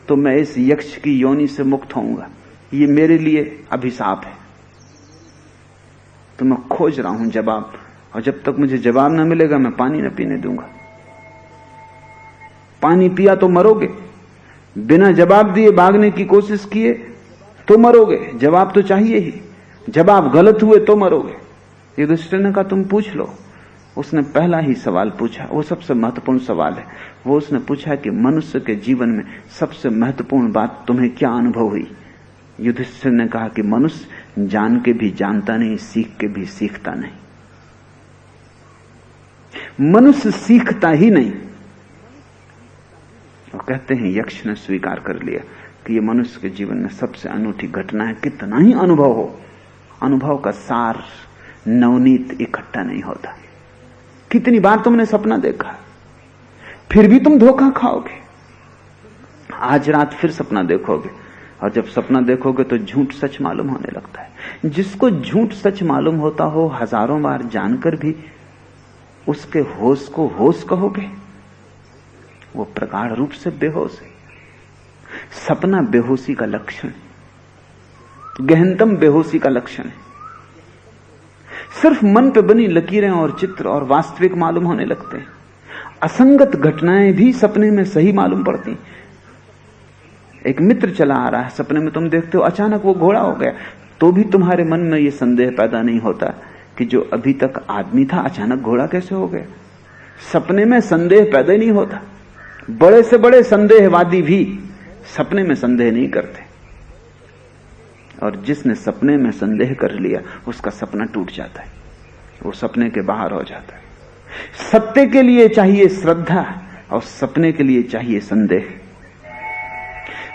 तो मैं इस यक्ष की योनि से मुक्त होऊंगा। ये मेरे लिए अभिशाप है। तो मैं खोज रहा हूं जवाब, और जब तक मुझे जवाब ना मिलेगा मैं पानी न पीने दूंगा। पानी पिया तो मरोगे, बिना जवाब दिए भागने की कोशिश किए तो मरोगे, जवाब तो चाहिए ही। जवाब गलत हुए तो मरोगे। युधिष्ठिर ने कहा तुम पूछ लो। उसने पहला ही सवाल पूछा, वो सबसे महत्वपूर्ण सवाल है। वो उसने पूछा कि मनुष्य के जीवन में सबसे महत्वपूर्ण बात तुम्हें क्या अनुभव हुई। युधिष्ठिर ने कहा कि मनुष्य जान के भी जानता नहीं, सीख के भी सीखता नहीं। मनुष्य सीखता ही नहीं। और कहते हैं यक्ष ने स्वीकार कर लिया कि यह मनुष्य के जीवन में सबसे अनूठी घटना है। कितना ही अनुभव हो, अनुभव का सार नवनीत इकट्ठा नहीं होता। कितनी बार तुमने सपना देखा, फिर भी तुम धोखा खाओगे। आज रात फिर सपना देखोगे, और जब सपना देखोगे तो झूठ सच मालूम होने लगता है। जिसको झूठ सच मालूम होता हो, हजारों बार जानकर भी उसके होश को होश कहोगे, वो प्रगाढ़ रूप से बेहोश है। सपना बेहोशी का लक्षण है, गहनतम बेहोशी का लक्षण है। सिर्फ मन पे बनी लकीरें और चित्र और वास्तविक मालूम होने लगते हैं। असंगत घटनाएं भी सपने में सही मालूम पड़ती। एक मित्र चला आ रहा है, सपने में तुम देखते हो अचानक वो घोड़ा हो गया, तो भी तुम्हारे मन में यह संदेह पैदा नहीं होता कि जो अभी तक आदमी था अचानक घोड़ा कैसे हो गया। सपने में संदेह पैदा नहीं होता। बड़े से बड़े संदेहवादी भी सपने में संदेह नहीं करते, और जिसने सपने में संदेह कर लिया उसका सपना टूट जाता है, वो सपने के बाहर हो जाता है। सत्य के लिए चाहिए श्रद्धा और सपने के लिए चाहिए संदेह।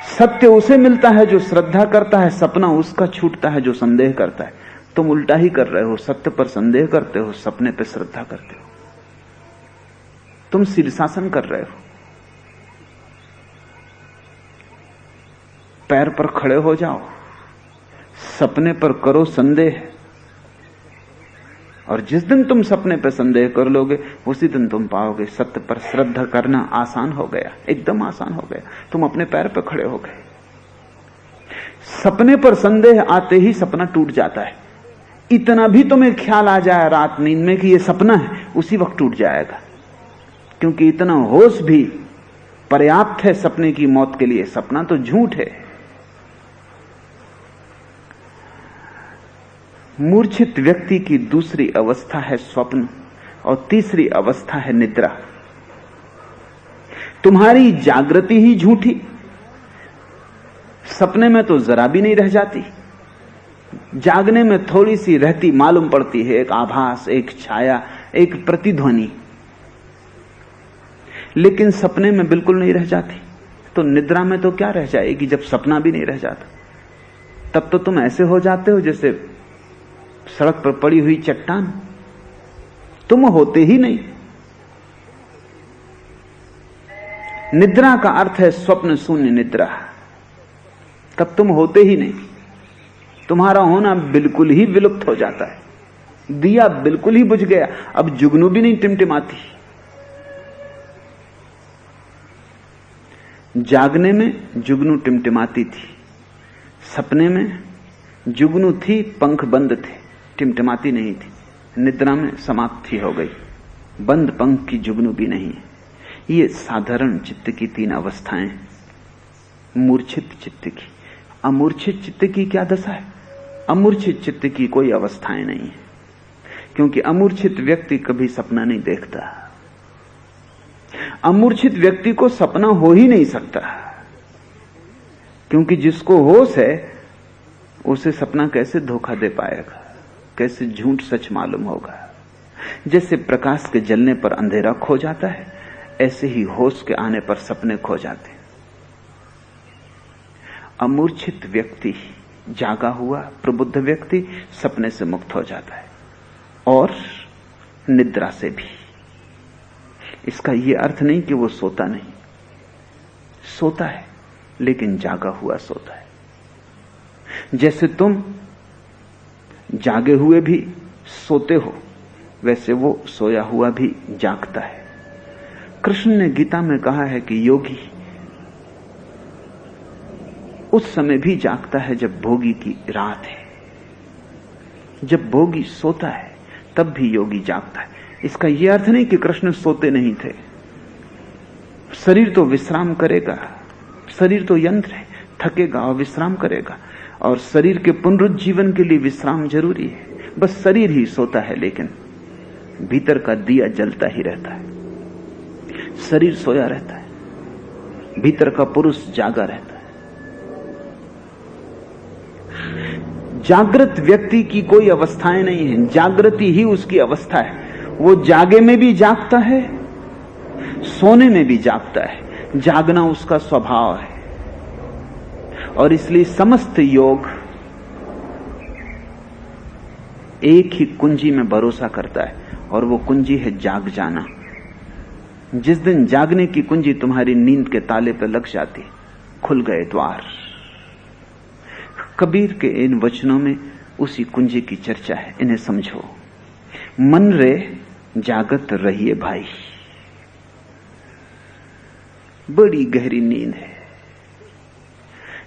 सत्य उसे मिलता है जो श्रद्धा करता है, सपना उसका छूटता है जो संदेह करता है। तुम उल्टा ही कर रहे हो, सत्य पर संदेह करते हो, सपने पर श्रद्धा करते हो। तुम शीर्षासन कर रहे हो। पैर पर खड़े हो जाओ, सपने पर करो संदेह, और जिस दिन तुम सपने पर संदेह कर लोगे उसी दिन तुम पाओगे सत्य पर श्रद्धा करना आसान हो गया, एकदम आसान हो गया। तुम अपने पैर पर खड़े हो गए। सपने पर संदेह आते ही सपना टूट जाता है। इतना भी तुम्हें ख्याल आ जाए रात नींद में कि यह सपना है, उसी वक्त टूट जाएगा, क्योंकि इतना होश भी पर्याप्त है सपने की मौत के लिए। सपना तो झूठ है। मूर्छित व्यक्ति की दूसरी अवस्था है स्वप्न और तीसरी अवस्था है निद्रा। तुम्हारी जागृति ही झूठी, सपने में तो जरा भी नहीं रह जाती, जागने में थोड़ी सी रहती मालूम पड़ती है, एक आभास, एक छाया, एक प्रतिध्वनि, लेकिन सपने में बिल्कुल नहीं रह जाती। तो निद्रा में तो क्या रह जाएगी जब सपना भी नहीं रह जाता? तब तो तुम ऐसे हो जाते हो जैसे सड़क पर पड़ी हुई चट्टान, तुम होते ही नहीं। निद्रा का अर्थ है स्वप्न शून्य निद्रा। तब तुम होते ही नहीं, तुम्हारा होना बिल्कुल ही विलुप्त हो जाता है। दिया बिल्कुल ही बुझ गया, अब जुगनू भी नहीं टिमटिमाती। जागने में जुगनू टिमटिमाती थी, सपने में जुगनू थी, पंख बंद थे, टिमटिमाती नहीं थी। निद्रा में समाप्ति हो गई, बंद पंख की जुगनू भी नहीं है। ये साधारण चित्त की तीन अवस्थाएं। मूर्छित चित्त की, अमूर्छित चित्त की क्या दशा है? अमूर्छित चित्त की कोई अवस्थाएं नहीं है, क्योंकि अमूर्छित व्यक्ति कभी सपना नहीं देखता। अमूर्छित व्यक्ति को सपना हो ही नहीं सकता, क्योंकि जिसको होश है उसे सपना कैसे धोखा दे पाएगा, कैसे झूठ सच मालूम होगा। जैसे प्रकाश के जलने पर अंधेरा खो जाता है, ऐसे ही होश के आने पर सपने खो जाते हैं। अमूर्छित व्यक्ति, जागा हुआ प्रबुद्ध व्यक्ति सपने से मुक्त हो जाता है, और निद्रा से भी। इसका यह अर्थ नहीं कि वो सोता नहीं, सोता है, लेकिन जागा हुआ सोता है। जैसे तुम जागे हुए भी सोते हो, वैसे वो सोया हुआ भी जागता है। कृष्ण ने गीता में कहा है कि योगी उस समय भी जागता है जब भोगी की रात है। जब भोगी सोता है तब भी योगी जागता है। इसका यह अर्थ नहीं कि कृष्ण सोते नहीं थे। शरीर तो विश्राम करेगा, शरीर तो यंत्र है, थकेगा और विश्राम करेगा, और शरीर के पुनरुज्जीवन के लिए विश्राम जरूरी है। बस शरीर ही सोता है, लेकिन भीतर का दिया जलता ही रहता है। शरीर सोया रहता है, भीतर का पुरुष जागा रहता है। जागृत व्यक्ति की कोई अवस्थाएं नहीं है, जागृति ही उसकी अवस्था है। वो जागे में भी जागता है, सोने में भी जागता है। जागना उसका स्वभाव है, और इसलिए समस्त योग एक ही कुंजी में भरोसा करता है, और वो कुंजी है जाग जाना। जिस दिन जागने की कुंजी तुम्हारी नींद के ताले पर लग जाती, खुल गए द्वार। कबीर के इन वचनों में उसी कुंजी की चर्चा है, इन्हें समझो। मन रे जागत रहिए भाई। बड़ी गहरी नींद है,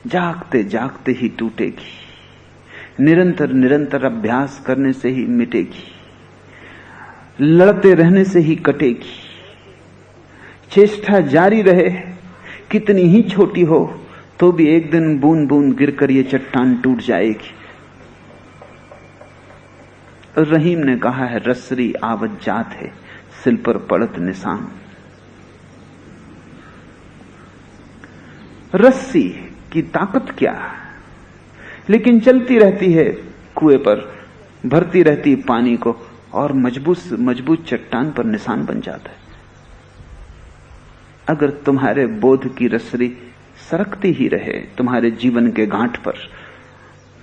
जागते जागते ही टूटेगी, निरंतर निरंतर अभ्यास करने से ही मिटेगी, लड़ते रहने से ही कटेगी। चेष्टा जारी रहे, कितनी ही छोटी हो, तो भी एक दिन बूंद बूंद गिरकर ये चट्टान टूट जाएगी। रहीम ने कहा है, रसरी आवत जात है, सिल पर पड़त निशान। रस्सी की ताकत क्या, लेकिन चलती रहती है कुएं पर, भरती रहती पानी को, और मजबूत चट्टान पर निशान बन जाता है। अगर तुम्हारे बोध की रसरी सरकती ही रहे तुम्हारे जीवन के गांठ पर,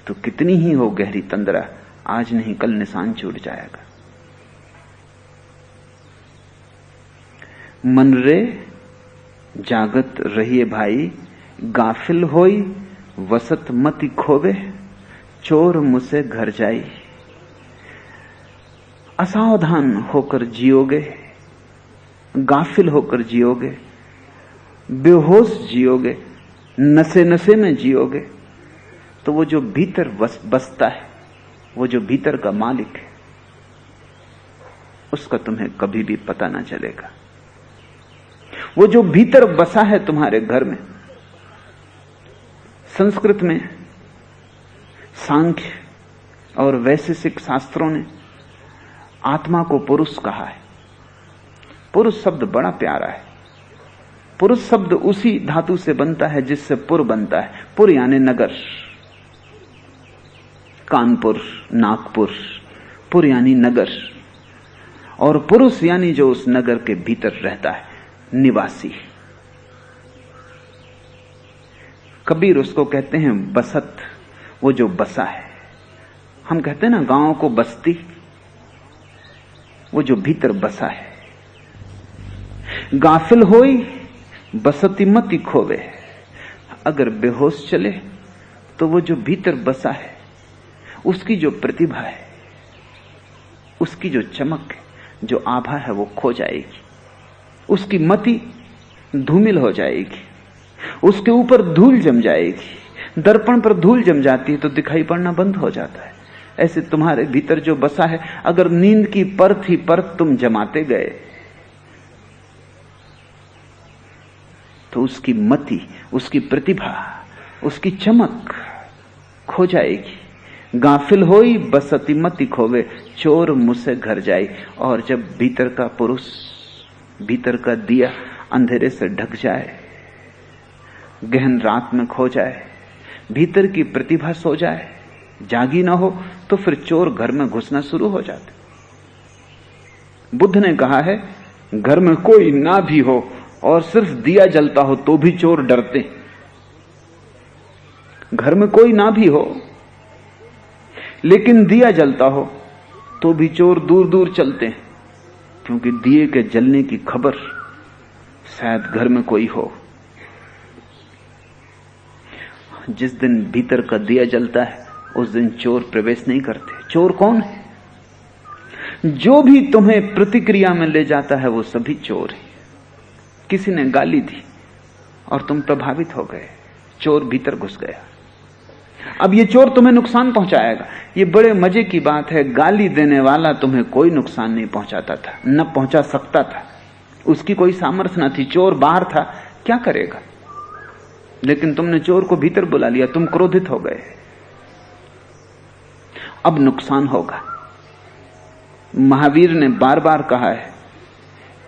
तो कितनी ही हो गहरी तंद्रा, आज नहीं कल निशान छूट जाएगा। मन रे जागत रहिए भाई, गाफिल होई वसत मति खोवे, चोर मुझसे घर जाई। असावधान होकर जियोगे, गाफिल होकर जियोगे, बेहोश जियोगे, नशे नशे में जियोगे, तो वो जो भीतर बसता है, वो जो भीतर का मालिक है, उसका तुम्हें कभी भी पता ना चलेगा। वो जो भीतर बसा है तुम्हारे घर में। संस्कृत में सांख्य और वैशेषिक शास्त्रों ने आत्मा को पुरुष कहा है। पुरुष शब्द बड़ा प्यारा है। पुरुष शब्द उसी धातु से बनता है जिससे पुर बनता है। पुर यानी नगर, कानपुर, नागपुर। पुर यानी नगर, और पुरुष यानी जो उस नगर के भीतर रहता है, निवासी। कबीर उसको कहते हैं बसत, वो जो बसा है। हम कहते हैं ना गांव को बस्ती, वो जो भीतर बसा है। गाफिल होई बसती मति खोवे, अगर बेहोश चले तो वो जो भीतर बसा है, उसकी जो प्रतिभा है, उसकी जो चमक है, जो आभा है, वो खो जाएगी। उसकी मति धूमिल हो जाएगी, उसके ऊपर धूल जम जाएगी। दर्पण पर धूल जम जाती है तो दिखाई पड़ना बंद हो जाता है। ऐसे तुम्हारे भीतर जो बसा है, अगर नींद की परत ही परत तुम जमाते गए तो उसकी मति, उसकी प्रतिभा, उसकी चमक खो जाएगी। गाफिल होई बसती मति खोवे, चोर मुझसे घर जाए। और जब भीतर का पुरुष, भीतर का दिया अंधेरे से ढक जाए, गहन रात में खो जाए, भीतर की प्रतिभा सो जाए, जागी ना हो, तो फिर चोर घर में घुसना शुरू हो जाते। बुद्ध ने कहा है, घर में कोई ना भी हो और सिर्फ दिया जलता हो तो भी चोर डरते। घर में कोई ना भी हो लेकिन दिया जलता हो तो भी चोर दूर दूर चलते हैं, क्योंकि दिए के जलने की खबर शायद घर में कोई हो। जिस दिन भीतर का दिया जलता है उस दिन चोर प्रवेश नहीं करते। चोर कौन है? जो भी तुम्हें प्रतिक्रिया में ले जाता है वो सभी चोर है। किसी ने गाली दी और तुम प्रभावित हो गए, चोर भीतर घुस गया। अब ये चोर तुम्हें नुकसान पहुंचाएगा। ये बड़े मजे की बात है, गाली देने वाला तुम्हें कोई नुकसान नहीं पहुंचाता था, न पहुंचा सकता था, उसकी कोई सामर्थ्य न थी। चोर बाहर था, क्या करेगा? लेकिन तुमने चोर को भीतर बुला लिया, तुम क्रोधित हो गए। अब नुकसान होगा। महावीर ने बार बार कहा है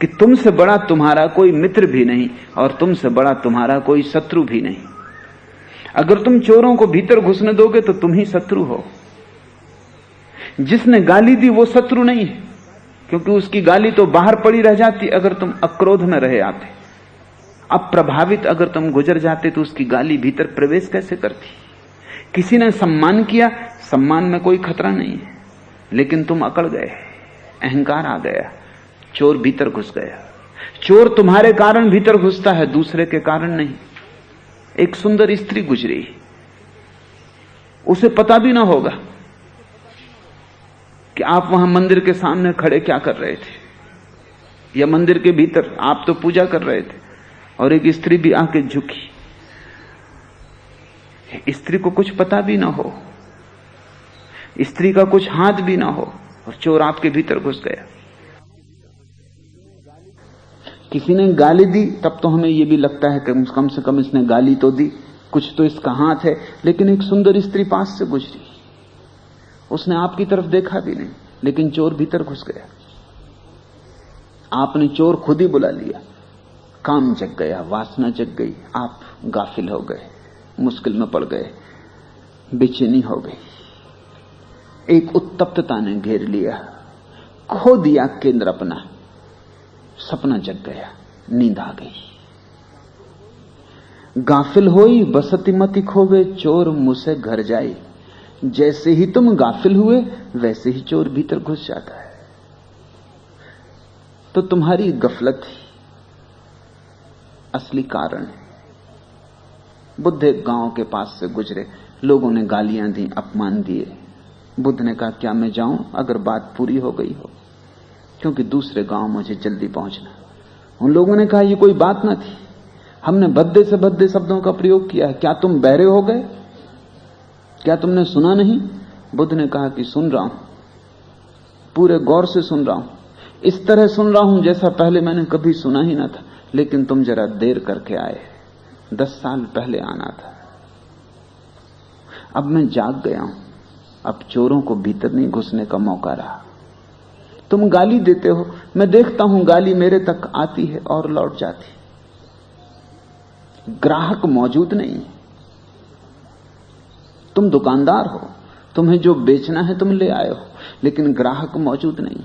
कि तुमसे बड़ा तुम्हारा कोई मित्र भी नहीं और तुमसे बड़ा तुम्हारा कोई शत्रु भी नहीं। अगर तुम चोरों को भीतर घुसने दोगे तो तुम ही शत्रु हो। जिसने गाली दी वो शत्रु नहीं है, क्योंकि उसकी गाली तो बाहर पड़ी रह जाती अगर तुम अक्रोध में रहे आते। अब प्रभावित अगर तुम गुजर जाते तो उसकी गाली भीतर प्रवेश कैसे करती? किसी ने सम्मान किया, सम्मान में कोई खतरा नहीं है, लेकिन तुम अकड़ गए, अहंकार आ गया, चोर भीतर घुस गया। चोर तुम्हारे कारण भीतर घुसता है, दूसरे के कारण नहीं। एक सुंदर स्त्री गुजरी, उसे पता भी ना होगा कि आप वहां मंदिर के सामने खड़े क्या कर रहे थे, या मंदिर के भीतर आप तो पूजा कर रहे थे और एक स्त्री भी आके झुकी। स्त्री को कुछ पता भी ना हो, स्त्री का कुछ हाथ भी ना हो, और चोर आपके भीतर घुस गया। किसी ने गाली दी तब तो हमें यह भी लगता है कि कम से कम इसने गाली तो दी, कुछ तो इसका हाथ है। लेकिन एक सुंदर स्त्री पास से गुजरी, उसने आपकी तरफ देखा भी नहीं, लेकिन चोर भीतर घुस गया। आपने चोर खुद ही बुला लिया, काम जग गया, वासना जग गई, आप गाफिल हो गए, मुश्किल में पड़ गए, बेचैनी हो गई, एक उत्तप्तता ने घेर लिया, खो दिया केंद्र अपना, सपना जग गया, नींद आ गई। गाफिल होई बसती मति खोवे, चोर मुझसे घर जाए। जैसे ही तुम गाफिल हुए वैसे ही चोर भीतर घुस जाता है। तो तुम्हारी गफलत ही असली कारण है। बुद्ध एक गांव के पास से गुजरे, लोगों ने गालियां दी, अपमान दिए। बुद्ध ने कहा, क्या मैं जाऊं अगर बात पूरी हो गई हो, क्योंकि दूसरे गांव मुझे जल्दी पहुंचना। उन लोगों ने कहा, ये कोई बात ना थी, हमने भद्दे से भद्दे शब्दों का प्रयोग किया है, क्या तुम बहरे हो गए? क्या तुमने सुना नहीं? बुद्ध ने कहा कि सुन रहा हूं, पूरे गौर से सुन रहा हूं, इस तरह सुन रहा हूं जैसा पहले मैंने कभी सुना ही ना था। लेकिन तुम जरा देर करके आए। 10 साल पहले आना था। अब मैं जाग गया हूं, अब चोरों को भीतर नहीं घुसने का मौका रहा। तुम गाली देते हो, मैं देखता हूं गाली मेरे तक आती है और लौट जाती। ग्राहक मौजूद नहीं। तुम दुकानदार हो, तुम्हें जो बेचना है तुम ले आए हो, लेकिन ग्राहक मौजूद नहीं।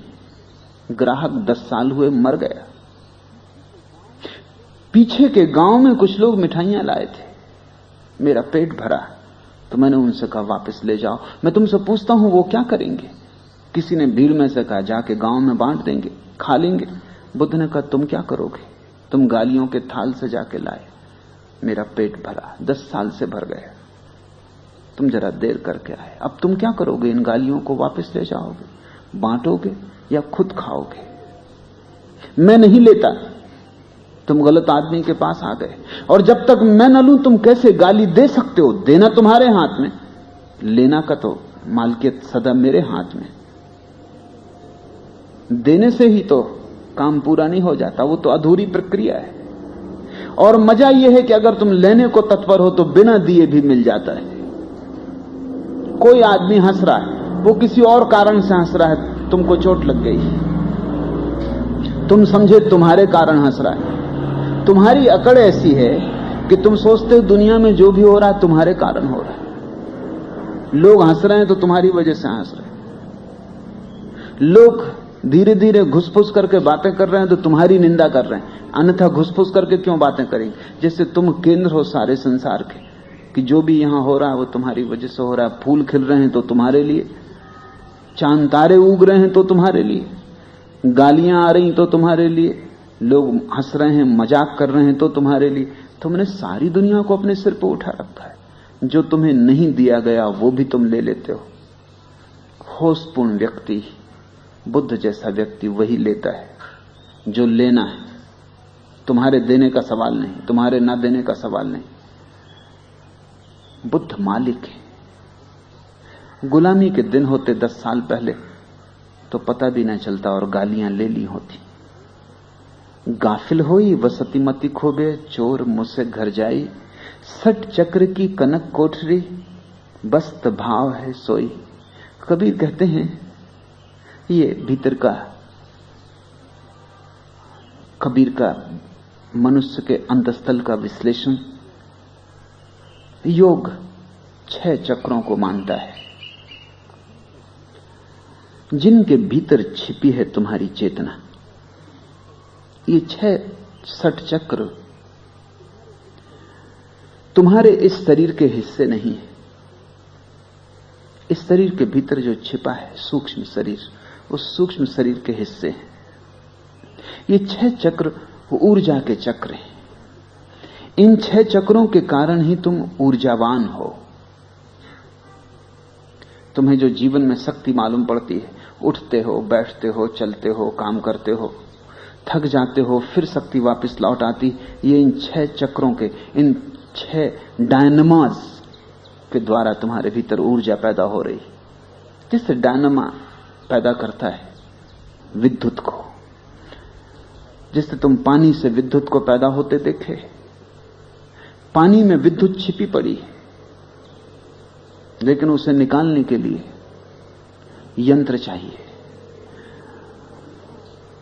ग्राहक 10 साल हुए मर गया। पीछे के गांव में कुछ लोग मिठाइयां लाए थे, मेरा पेट भरा, तो मैंने उनसे कहा वापस ले जाओ। मैं तुमसे पूछता हूं वो क्या करेंगे? किसी ने भीड़ में से कहा जाके गांव में बांट देंगे, खा लेंगे। बुद्ध ने कहा तुम क्या करोगे? तुम गालियों के थाल से जाके लाए, मेरा पेट भरा, 10 साल से भर गया। तुम जरा देर करके आए, अब तुम क्या करोगे? इन गालियों को वापस ले जाओगे, बांटोगे या खुद खाओगे? मैं नहीं लेता। तुम गलत आदमी के पास आ गए, और जब तक मैं न लूं तुम कैसे गाली दे सकते हो? देना तुम्हारे हाथ में, लेना का तो मालकियत सदा मेरे हाथ में। देने से ही तो काम पूरा नहीं हो जाता, वो तो अधूरी प्रक्रिया है। और मजा यह है कि अगर तुम लेने को तत्पर हो तो बिना दिए भी मिल जाता है। कोई आदमी हंस रहा है, वो किसी और कारण से हंस रहा है, तुमको चोट लग गई, तुम समझे तुम्हारे कारण हंस रहा है। तुम्हारी अकड़ ऐसी है कि तुम सोचते हो दुनिया में जो भी हो रहा है तुम्हारे कारण हो रहा है। लोग हंस रहे हैं तो तुम्हारी वजह से हंस रहे हैं। लोग धीरे धीरे घुसफुस करके बातें कर रहे हैं तो तुम्हारी निंदा कर रहे हैं, अन्यथा घुसफुस करके क्यों बातें करेंगे? जैसे तुम केंद्र हो सारे संसार के, कि जो भी यहां हो रहा है वो तुम्हारी वजह से हो रहा है। फूल खिल रहे हैं तो तुम्हारे लिए, चांद तारे उग रहे हैं तो तुम्हारे लिए, गालियां आ रही तो तुम्हारे लिए, लोग हंस रहे हैं, मजाक कर रहे हैं तो तुम्हारे लिए। तुमने सारी दुनिया को अपने सिर पर उठा रखा है। जो तुम्हें नहीं दिया गया वो भी तुम ले लेते हो। होशपूर्ण व्यक्ति, बुद्ध जैसा व्यक्ति वही लेता है जो लेना है। तुम्हारे देने का सवाल नहीं, तुम्हारे ना देने का सवाल नहीं। बुद्ध मालिक है। गुलामी के दिन होते 10 साल पहले तो पता भी ना चलता और गालियां ले ली होती। गाफिल होई वसती मति खोबे, चोर मुझसे घर जाई, 60 चक्र की कनक कोठरी, बस्त भाव है सोई। कबीर कहते हैं ये भीतर का, कबीर का मनुष्य के अंतस्थल का विश्लेषण योग 6 चक्रों को मानता है, जिनके भीतर छिपी है तुम्हारी चेतना। ये 60 चक्र तुम्हारे इस शरीर के हिस्से नहीं है। इस शरीर के भीतर जो छिपा है सूक्ष्म शरीर, उस सूक्ष्म शरीर के हिस्से हैं। ये 6 चक्र ऊर्जा के चक्र हैं। इन 6 चक्रों के कारण ही तुम ऊर्जावान हो। तुम्हें जो जीवन में शक्ति मालूम पड़ती है, उठते हो, बैठते हो, चलते हो, काम करते हो, थक जाते हो, फिर शक्ति वापस लौट आती, ये इन 6 चक्रों के, इन 6 डायनामास के द्वारा तुम्हारे भीतर ऊर्जा पैदा हो रही। जिससे डायनामा पैदा करता है विद्युत को, जिससे तुम पानी से विद्युत को पैदा होते देखे। पानी में विद्युत छिपी पड़ी है, लेकिन उसे निकालने के लिए यंत्र चाहिए।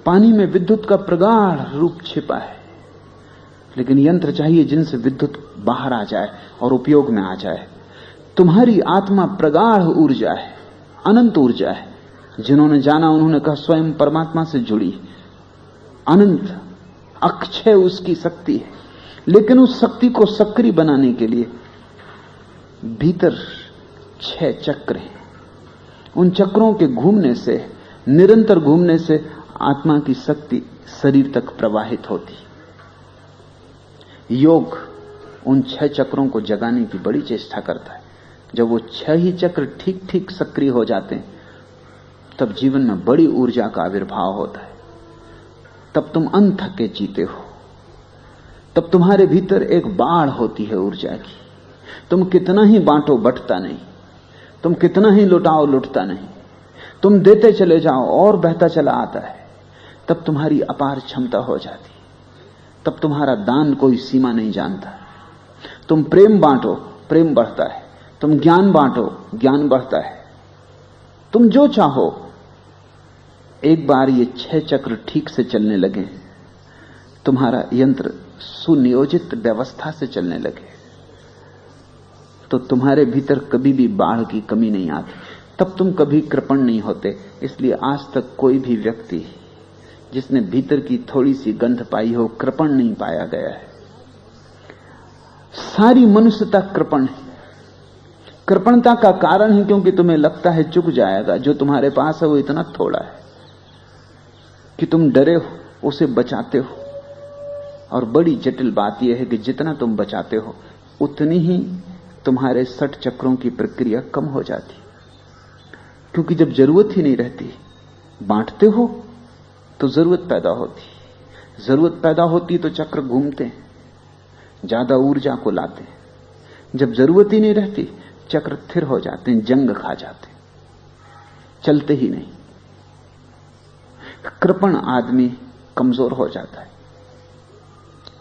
पानी में विद्युत का प्रगाढ़ रूप छिपा है, लेकिन यंत्र चाहिए जिनसे विद्युत बाहर आ जाए और उपयोग में आ जाए। तुम्हारी आत्मा प्रगाढ़ ऊर्जा है, अनंत ऊर्जा है। जिन्होंने जाना उन्होंने कहा स्वयं परमात्मा से जुड़ी, अनंत अक्षय उसकी शक्ति है। लेकिन उस शक्ति को सक्रिय बनाने के लिए भीतर 6 चक्र हैं। उन चक्रों के घूमने से, निरंतर घूमने से आत्मा की शक्ति शरीर तक प्रवाहित होती। योग उन 6 चक्रों को जगाने की बड़ी चेष्टा करता है। जब वो 6 ही चक्र ठीक ठीक सक्रिय हो जाते हैं, तब जीवन में बड़ी ऊर्जा का आविर्भाव होता है। तब तुम अनथके जीते हो। तब तुम्हारे भीतर एक बाढ़ होती है ऊर्जा की। तुम कितना ही बांटो बंटता नहीं, तुम कितना ही लुटाओ लुटता नहीं। तुम देते चले जाओ और बहता चला आता है। तब तुम्हारी अपार क्षमता हो जाती। तब तुम्हारा दान कोई सीमा नहीं जानता। तुम प्रेम बांटो, प्रेम बढ़ता है। तुम ज्ञान बांटो, ज्ञान बढ़ता है। तुम जो चाहो, एक बार ये 6 चक्र ठीक से चलने लगे, तुम्हारा यंत्र सुनियोजित व्यवस्था से चलने लगे, तो तुम्हारे भीतर कभी भी बाढ़ की कमी नहीं आती। तब तुम कभी कृपण नहीं होते। इसलिए आज तक कोई भी व्यक्ति जिसने भीतर की थोड़ी सी गंध पाई हो, कृपण नहीं पाया गया है। सारी मनुष्यता कृपण है। कृपणता का कारण है क्योंकि तुम्हें लगता है चुक जाएगा। जो तुम्हारे पास है वो इतना थोड़ा है कि तुम डरे हो, उसे बचाते हो। और बड़ी जटिल बात यह है कि जितना तुम बचाते हो उतनी ही तुम्हारे 60 चक्रों की प्रक्रिया कम हो जाती। क्योंकि जब जरूरत ही नहीं रहती, बांटते हो तो जरूरत पैदा होती। जरूरत पैदा होती तो चक्र घूमते हैं, ज्यादा ऊर्जा को लाते हैं। जब जरूरत ही नहीं रहती, चक्र स्थिर हो जाते हैं, जंग खा जाते हैं, चलते ही नहीं। कृपण आदमी कमजोर हो जाता है।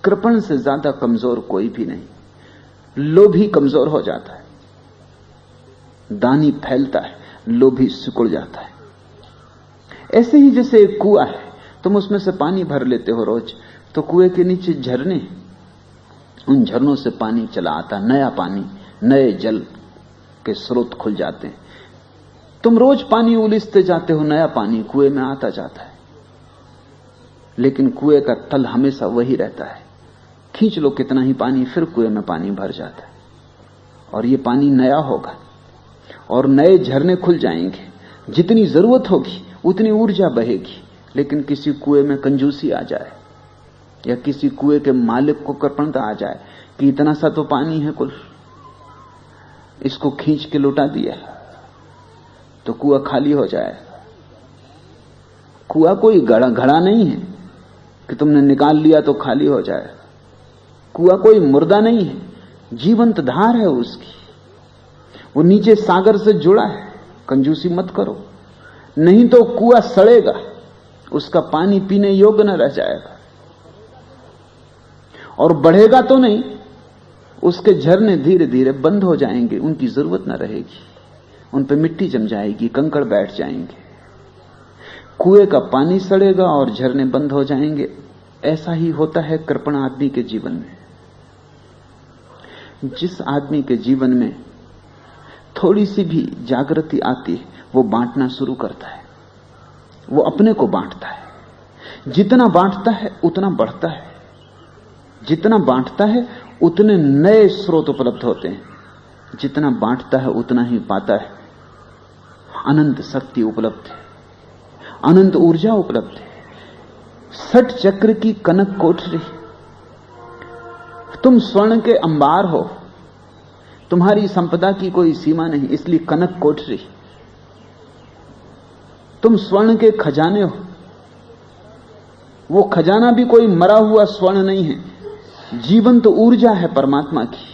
कृपण से ज्यादा कमजोर कोई भी नहीं। लोभी कमजोर हो जाता है, दानी फैलता है, लोभी सिकुड़ जाता है। ऐसे ही जैसे एक कुआं है, तुम उसमें से पानी भर लेते हो रोज, तो कुएं के नीचे झरने, उन झरनों से पानी चला आता, नया पानी, नए जल के स्रोत खुल जाते हैं। तुम रोज पानी उलिसते जाते हो, नया पानी कुएं में आता जाता है, लेकिन कुएं का तल हमेशा वही रहता है। खींच लो कितना ही पानी, फिर कुएं में पानी भर जाता है। और ये पानी नया होगा और नए झरने खुल जाएंगे। जितनी जरूरत होगी उतनी ऊर्जा बहेगी। लेकिन किसी कुएं में कंजूसी आ जाए या किसी कुएं के मालिक को कृपणता आ जाए कि इतना सा तो पानी है कुल, इसको खींच के लुटा दिया, तो कुआं खाली हो जाएगा। कुआं कोई घड़ा नहीं है कि तुमने निकाल लिया तो खाली हो जाएगा। कुआं कोई मुर्दा नहीं है, जीवंत धार है उसकी। वो नीचे सागर से जुड़ा है। कंजूसी मत करो, नहीं तो कुआं सड़ेगा, उसका पानी पीने योग्य न रह जाएगा। और बढ़ेगा तो नहीं, उसके झरने धीरे धीरे बंद हो जाएंगे, उनकी जरूरत न रहेगी, उन पे मिट्टी जम जाएगी, कंकड़ बैठ जाएंगे। कुएं का पानी सड़ेगा और झरने बंद हो जाएंगे। ऐसा ही होता है कृपण आदमी के जीवन में। जिस आदमी के जीवन में थोड़ी सी भी जागृति आती है, वो बांटना शुरू करता है, वो अपने को बांटता है। जितना बांटता है उतना बढ़ता है, जितना बांटता है उतने नए स्रोत उपलब्ध होते हैं, जितना बांटता है उतना ही पाता है। अनंत शक्ति उपलब्ध है, अनंत ऊर्जा उपलब्ध है। 60 चक्र की कनक कोठरी, तुम स्वर्ण के अंबार हो, तुम्हारी संपदा की कोई सीमा नहीं, इसलिए कनक कोठरी। तुम स्वर्ण के खजाने हो, वो खजाना भी कोई मरा हुआ स्वर्ण नहीं है, जीवंत ऊर्जा है परमात्मा की,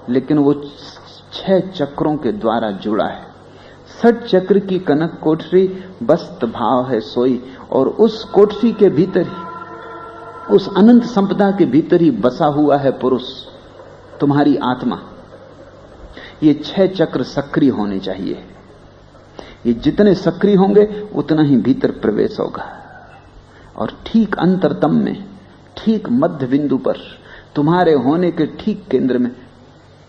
लेकिन वो 6 चक्रों के द्वारा जुड़ा है। 60 चक्र की कनक कोठरी बस्त भाव है सोई, और उस कोठरी के भीतर ही, उस अनंत संपदा के भीतर ही बसा हुआ है पुरुष, तुम्हारी आत्मा। ये 6 चक्र सक्रिय होने चाहिए। ये जितने सक्रिय होंगे उतना ही भीतर प्रवेश होगा। और ठीक अंतरतम में, ठीक मध्य बिंदु पर, तुम्हारे होने के ठीक केंद्र में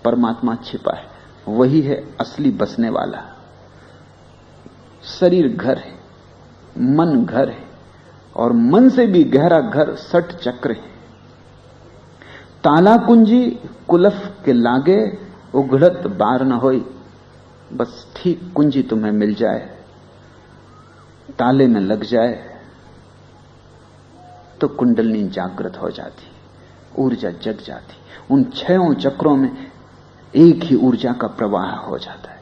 परमात्मा छिपा है। वही है असली बसने वाला। शरीर घर है, मन घर है, और मन से भी गहरा घर 60 चक्र है। ताला कुंजी कुलफ के लागे, उघड़त बार न होई। बस ठीक कुंजी तुम्हें मिल जाए, ताले में लग जाए, तो कुंडलनी जागृत हो जाती, ऊर्जा जग जाती। उन 6 चक्रों में एक ही ऊर्जा का प्रवाह हो जाता है।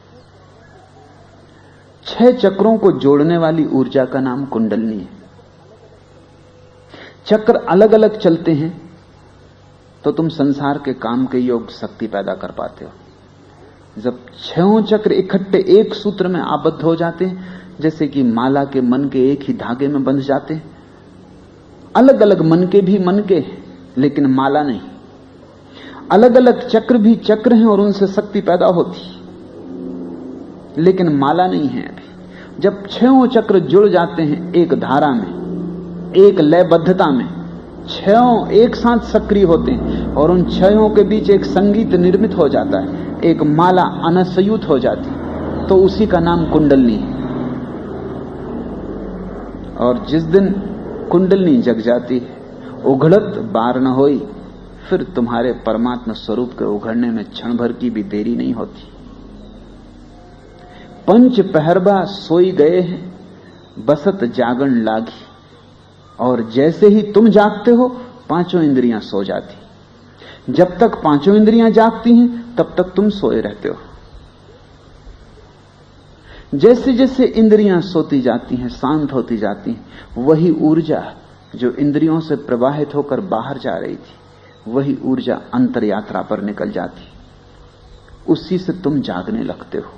6 चक्रों को जोड़ने वाली ऊर्जा का नाम कुंडलनी है। चक्र अलग अलग चलते हैं तो तुम संसार के काम के योग शक्ति पैदा कर पाते हो। जब 6 चक्र इकट्ठे एक सूत्र में आबद्ध हो जाते हैं, जैसे कि माला के मन के एक ही धागे में बंध जाते हैं, अलग अलग मन के भी मन के, लेकिन माला नहीं। अलग अलग चक्र भी चक्र हैं और उनसे शक्ति पैदा होती, लेकिन माला नहीं है अभी। जब छहों चक्र जुड़ जाते हैं एक धारा में, एक लयबद्धता में, छहों एक साथ सक्रिय होते हैं और उन छहों के बीच एक संगीत निर्मित हो जाता है, एक माला अनसयुत हो जाती, तो उसी का नाम कुंडलनी है। और जिस दिन कुंडलनी जग जाती है, उघड़त बार न होई, फिर तुम्हारे परमात्मा स्वरूप के उघड़ने में क्षण भर की भी देरी नहीं होती। पंच पहरबा सोई गए हैं, बसत जागण लागी, और जैसे ही तुम जागते हो पांचों इंद्रियां सो जाती। जब तक पांचों इंद्रियां जागती हैं तब तक तुम सोए रहते हो। जैसे जैसे इंद्रियां सोती जाती हैं, शांत होती जाती हैं, वही ऊर्जा जो इंद्रियों से प्रवाहित होकर बाहर जा रही थी, वही ऊर्जा अंतर यात्रा पर निकल जाती, उसी से तुम जागने लगते हो।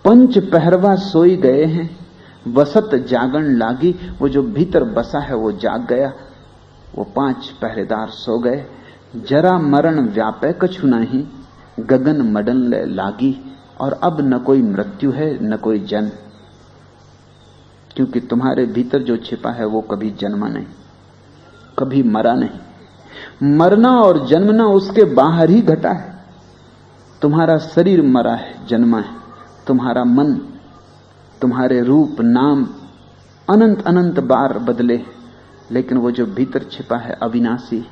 पंच पहरवा सोई गए हैं, बसत जागण लागी, वो जो भीतर बसा है वो जाग गया, वो पांच पहरेदार सो गए। जरा मरण व्यापे कछु नहीं, गगन मडन ले लागी, और अब न कोई मृत्यु है न कोई जन्म, क्योंकि तुम्हारे भीतर जो छिपा है वो कभी जन्मा नहीं, कभी मरा नहीं। मरना और जन्मना उसके बाहर ही घटा है। तुम्हारा शरीर मरा है, जन्मा है, तुम्हारा मन, तुम्हारे रूप नाम अनंत अनंत बार बदले, लेकिन वो जो भीतर छिपा है अविनाशी,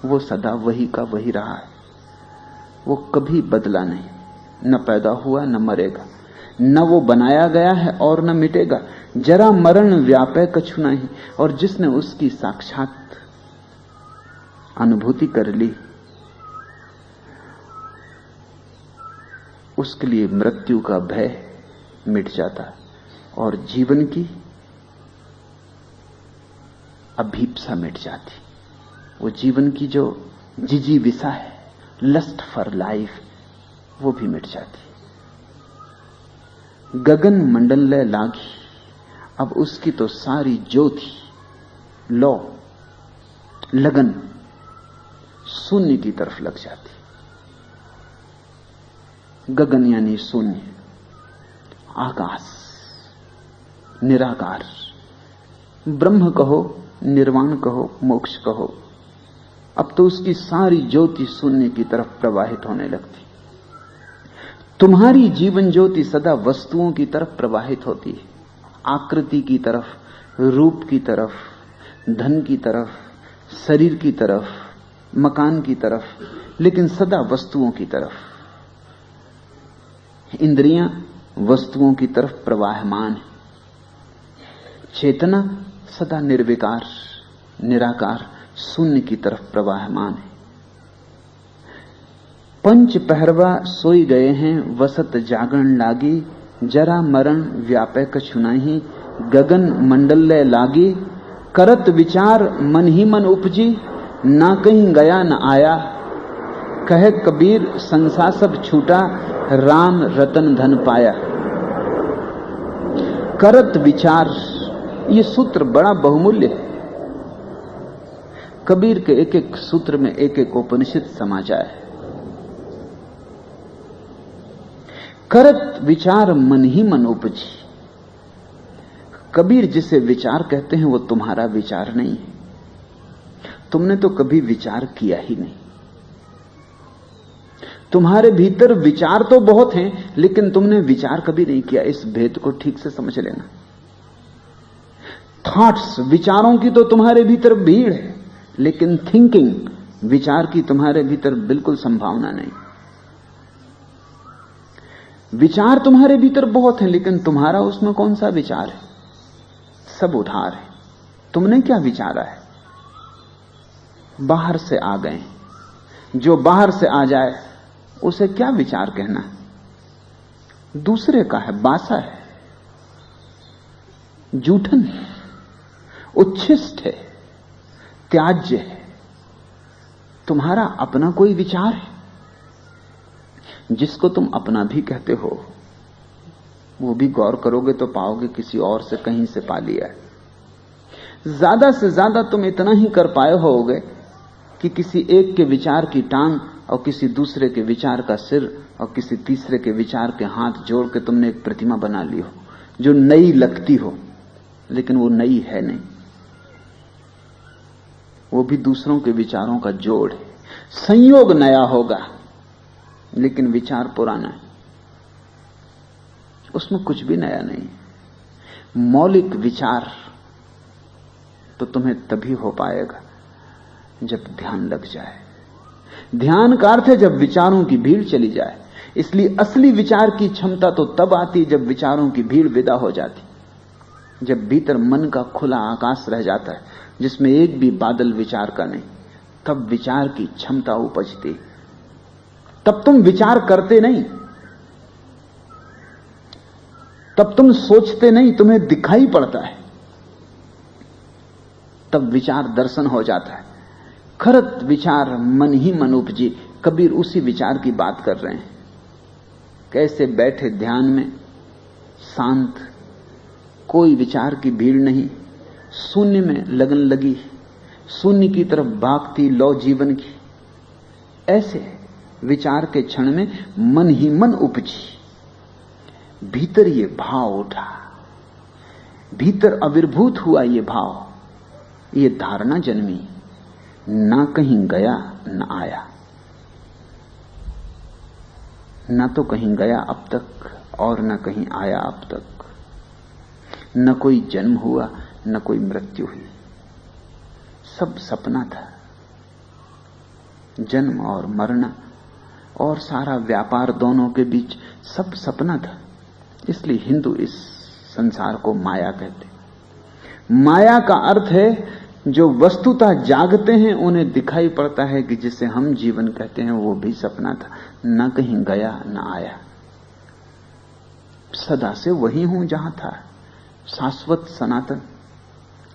वो सदा वही का वही रहा है। वो कभी बदला नहीं, न पैदा हुआ न मरेगा, न वो बनाया गया है और न मिटेगा। जरा मरण व्यापे कछु नहीं, और जिसने उसकी साक्षात अनुभूति कर ली, उसके लिए मृत्यु का भय मिट जाता है और जीवन की अभीप्सा मिट जाती। वो जीवन की जो जिजीविषा है, लस्ट फॉर लाइफ, वो भी मिट जाती। गगन मंडल ले लागी, अब उसकी तो सारी ज्योति, लो, लगन शून्य की तरफ लग जाती। गगन यानी शून्य, आकाश, निराकार, ब्रह्म कहो, निर्वाण कहो, मोक्ष कहो, अब तो उसकी सारी ज्योति शून्य की तरफ प्रवाहित होने लगती। तुम्हारी जीवन ज्योति सदा वस्तुओं की तरफ प्रवाहित होती है, आकृति की तरफ, रूप की तरफ, धन की तरफ, शरीर की तरफ, मकान की तरफ, लेकिन सदा वस्तुओं की तरफ। इंद्रियां वस्तुओं की तरफ प्रवाहमान है, चेतना सदा निर्विकार, निराकार, शून्य की तरफ प्रवाहमान है। पंच पहरवा सोई गए हैं, वसत जागरण लागी, जरा मरण व्यापे कछु नहीं, गगन मंडल ले लागी, करत विचार मन ही मन उपजी, ना कहीं गया न आया, कहे कबीर संसार सब छूटा, राम रतन धन पाया। करत विचार, ये सूत्र बड़ा बहुमूल्य है। कबीर के एक एक सूत्र में एक एक उपनिषद समा जाए। करत विचार मन ही मन उपजी। कबीर जिसे विचार कहते हैं वो तुम्हारा विचार नहीं है, तुमने तो कभी विचार किया ही नहीं। तुम्हारे भीतर विचार तो बहुत हैं, लेकिन तुमने विचार कभी नहीं किया। इस भेद को ठीक से समझ लेना। थॉट्स, विचारों की तो तुम्हारे भीतर भीड़ है, लेकिन थिंकिंग, विचार की तुम्हारे भीतर बिल्कुल संभावना नहीं। विचार तुम्हारे भीतर बहुत है, लेकिन तुम्हारा उसमें कौन सा विचार है? सब उधार है। तुमने क्या विचारा है? बाहर से आ गए। जो बाहर से आ जाए उसे क्या विचार कहना है? दूसरे का है, बासा है, जूठन है, उच्छिष्ट है, त्याज्य है। तुम्हारा अपना कोई विचार है? जिसको तुम अपना भी कहते हो, वो भी गौर करोगे तो पाओगे किसी और से, कहीं से पा लिया है। ज्यादा से ज्यादा तुम इतना ही कर पाए होगे कि किसी एक के विचार की टांग और किसी दूसरे के विचार का सिर और किसी तीसरे के विचार के हाथ जोड़ के तुमने एक प्रतिमा बना ली हो जो नई लगती हो, लेकिन वो नई है नहीं, वो भी दूसरों के विचारों का जोड़ है। संयोग नया होगा लेकिन विचार पुराना है, उसमें कुछ भी नया नहीं। मौलिक विचार तो तुम्हें तभी हो पाएगा जब ध्यान लग जाए। ध्यान का अर्थ है जब विचारों की भीड़ चली जाए। इसलिए असली विचार की क्षमता तो तब आती जब विचारों की भीड़ विदा हो जाती, जब भीतर मन का खुला आकाश रह जाता है जिसमें एक भी बादल विचार का नहीं, तब विचार की क्षमता उपजती। तब तुम विचार करते नहीं, तब तुम सोचते नहीं, तुम्हें दिखाई पड़ता है, तब विचार दर्शन हो जाता है। खरत विचार मन ही मन उपजी, कबीर उसी विचार की बात कर रहे हैं। कैसे बैठे ध्यान में शांत, कोई विचार की भीड़ नहीं, शून्य में लगन लगी, शून्य की तरफ भागती लौ जीवन की। ऐसे विचार के क्षण में मन ही मन उपजी। भीतर ये भाव उठा, भीतर आविर्भूत हुआ ये भाव, ये धारणा जन्मी, ना कहीं गया न आया। न तो कहीं गया अब तक और न कहीं आया अब तक। न कोई जन्म हुआ न कोई मृत्यु हुई, सब सपना था। जन्म और मरना और सारा व्यापार दोनों के बीच सब सपना था। इसलिए हिंदू इस संसार को माया कहते। माया का अर्थ है जो वस्तुतः जागते हैं उन्हें दिखाई पड़ता है कि जिसे हम जीवन कहते हैं वो भी सपना था, न कहीं गया न आया। सदा से वही हूं जहां था, शाश्वत सनातन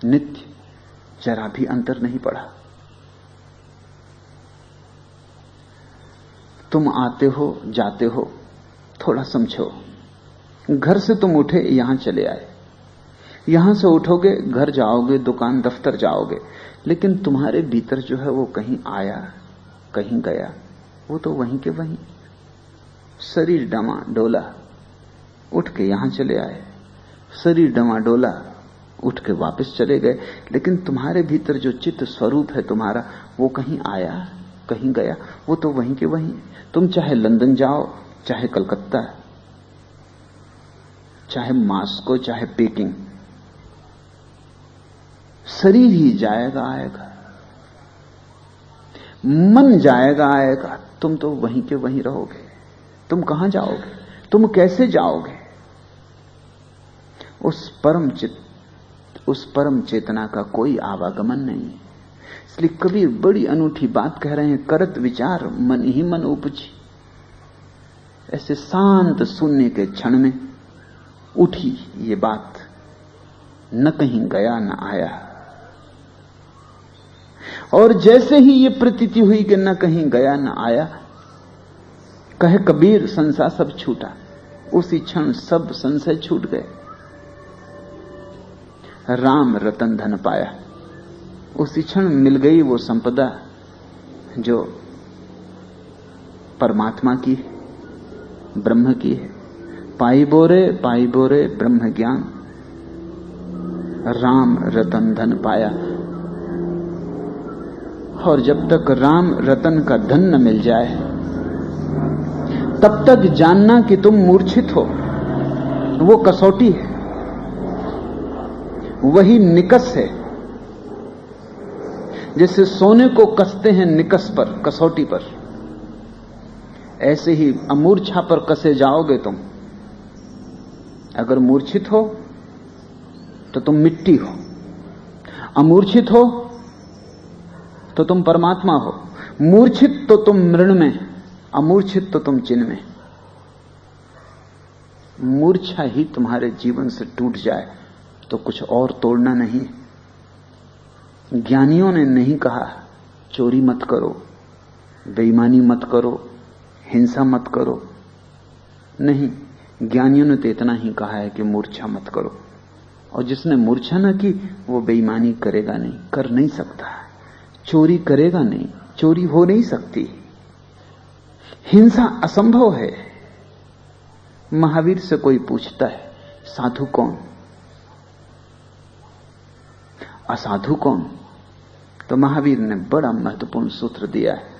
नित्य, जरा भी अंतर नहीं पड़ा। तुम आते हो जाते हो, थोड़ा समझो। घर से तुम उठे यहां चले आए, यहां से उठोगे घर जाओगे, दुकान दफ्तर जाओगे, लेकिन तुम्हारे भीतर जो है वो कहीं आया कहीं गया, वो तो वहीं के वहीं। शरीर डमा डोला, उठ के यहां चले आए, शरीर डमा डोला, उठ के वापस चले गए, लेकिन तुम्हारे भीतर जो चित्त स्वरूप है तुम्हारा, वो कहीं आया कहीं गया, वो तो वहीं के वहीं। तुम चाहे लंदन जाओ, चाहे कलकत्ता, चाहे मास्को, चाहे पेकिंग, शरीर ही जाएगा आएगा, मन जाएगा आएगा, तुम तो वहीं के वहीं रहोगे। तुम कहां जाओगे, तुम कैसे जाओगे? उस परम चेतना का कोई आवागमन नहीं है। इसलिए कबीर बड़ी अनूठी बात कह रहे हैं, करत विचार मन ही मन उपजी। ऐसे शांत शून्य के क्षण में उठी ये बात, न कहीं गया न आया। और जैसे ही ये प्रतीति हुई कि न कहीं गया न आया, कहे कबीर संसार सब छूटा, उसी क्षण सब संशय छूट गए। राम रतन धन पाया, उसी क्षण मिल गई वो संपदा जो परमात्मा की है, ब्रह्म की है। पाई बोरे ब्रह्म ज्ञान, राम रतन धन पाया। और जब तक राम रतन का धन न मिल जाए तब तक जानना कि तुम मूर्छित हो। वो कसौटी है, वही निकस है। जैसे सोने को कसते हैं निकस पर, कसौटी पर, ऐसे ही अमूर्छा पर कसे जाओगे तुम। अगर मूर्छित हो तो तुम मिट्टी हो, अमूर्छित हो तो तुम परमात्मा हो। मूर्छित तो तुम मृण में, अमूर्छित तो तुम चिन्ह में। मूर्छा ही तुम्हारे जीवन से टूट जाए तो कुछ और तोड़ना नहीं। ज्ञानियों ने नहीं कहा चोरी मत करो, बेईमानी मत करो, हिंसा मत करो, नहीं, ज्ञानियों ने तो इतना ही कहा है कि मूर्छा मत करो और जिसने मूर्छा न की वो बेईमानी करेगा नहीं, कर नहीं सकता। चोरी करेगा नहीं, चोरी हो नहीं सकती। हिंसा असंभव है। महावीर से कोई पूछता है साधु कौन, असाधु कौन, तो महावीर ने बड़ा महत्वपूर्ण सूत्र दिया है।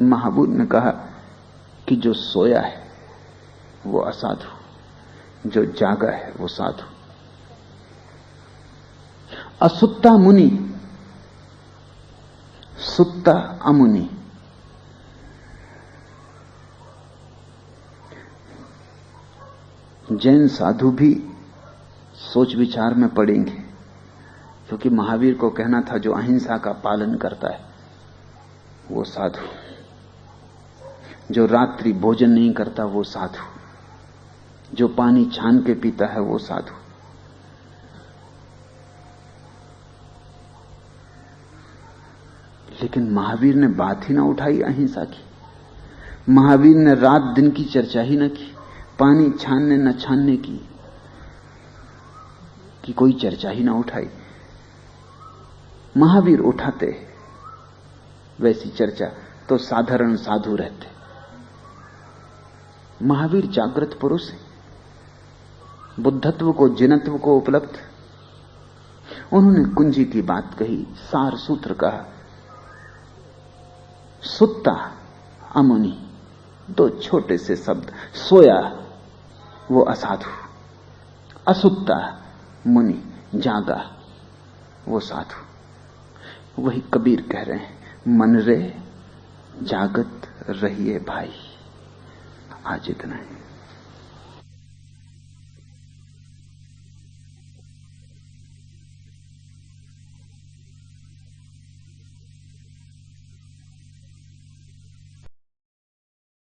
महावीर ने कहा कि जो सोया है वो असाधु, जो जागा है वो साधु। असुत्ता मुनि, सुत्ता अमुनि। जैन साधु भी सोच विचार में पड़ेंगे, क्योंकि महावीर को कहना था जो अहिंसा का पालन करता है वो साधु, जो रात्रि भोजन नहीं करता वो साधु, जो पानी छान के पीता है वो साधु। लेकिन महावीर ने बात ही ना उठाई अहिंसा की। महावीर ने रात दिन की चर्चा ही ना की, पानी छानने न छानने की कोई चर्चा ही ना उठाई। महावीर उठाते वैसी चर्चा तो साधारण साधु रहते। महावीर जागृत पुरुष है, बुद्धत्व को जिनत्व को उपलब्ध। उन्होंने कुंजी की बात कही, सार सूत्र कहा। सुत्ता अमुनि, दो छोटे से शब्द। सोया वो असाधु, असुत्ता मुनि, जागा वो साधु। वही कबीर कह रहे हैं, मन रे जागत रहिए भाई। आज इतना है।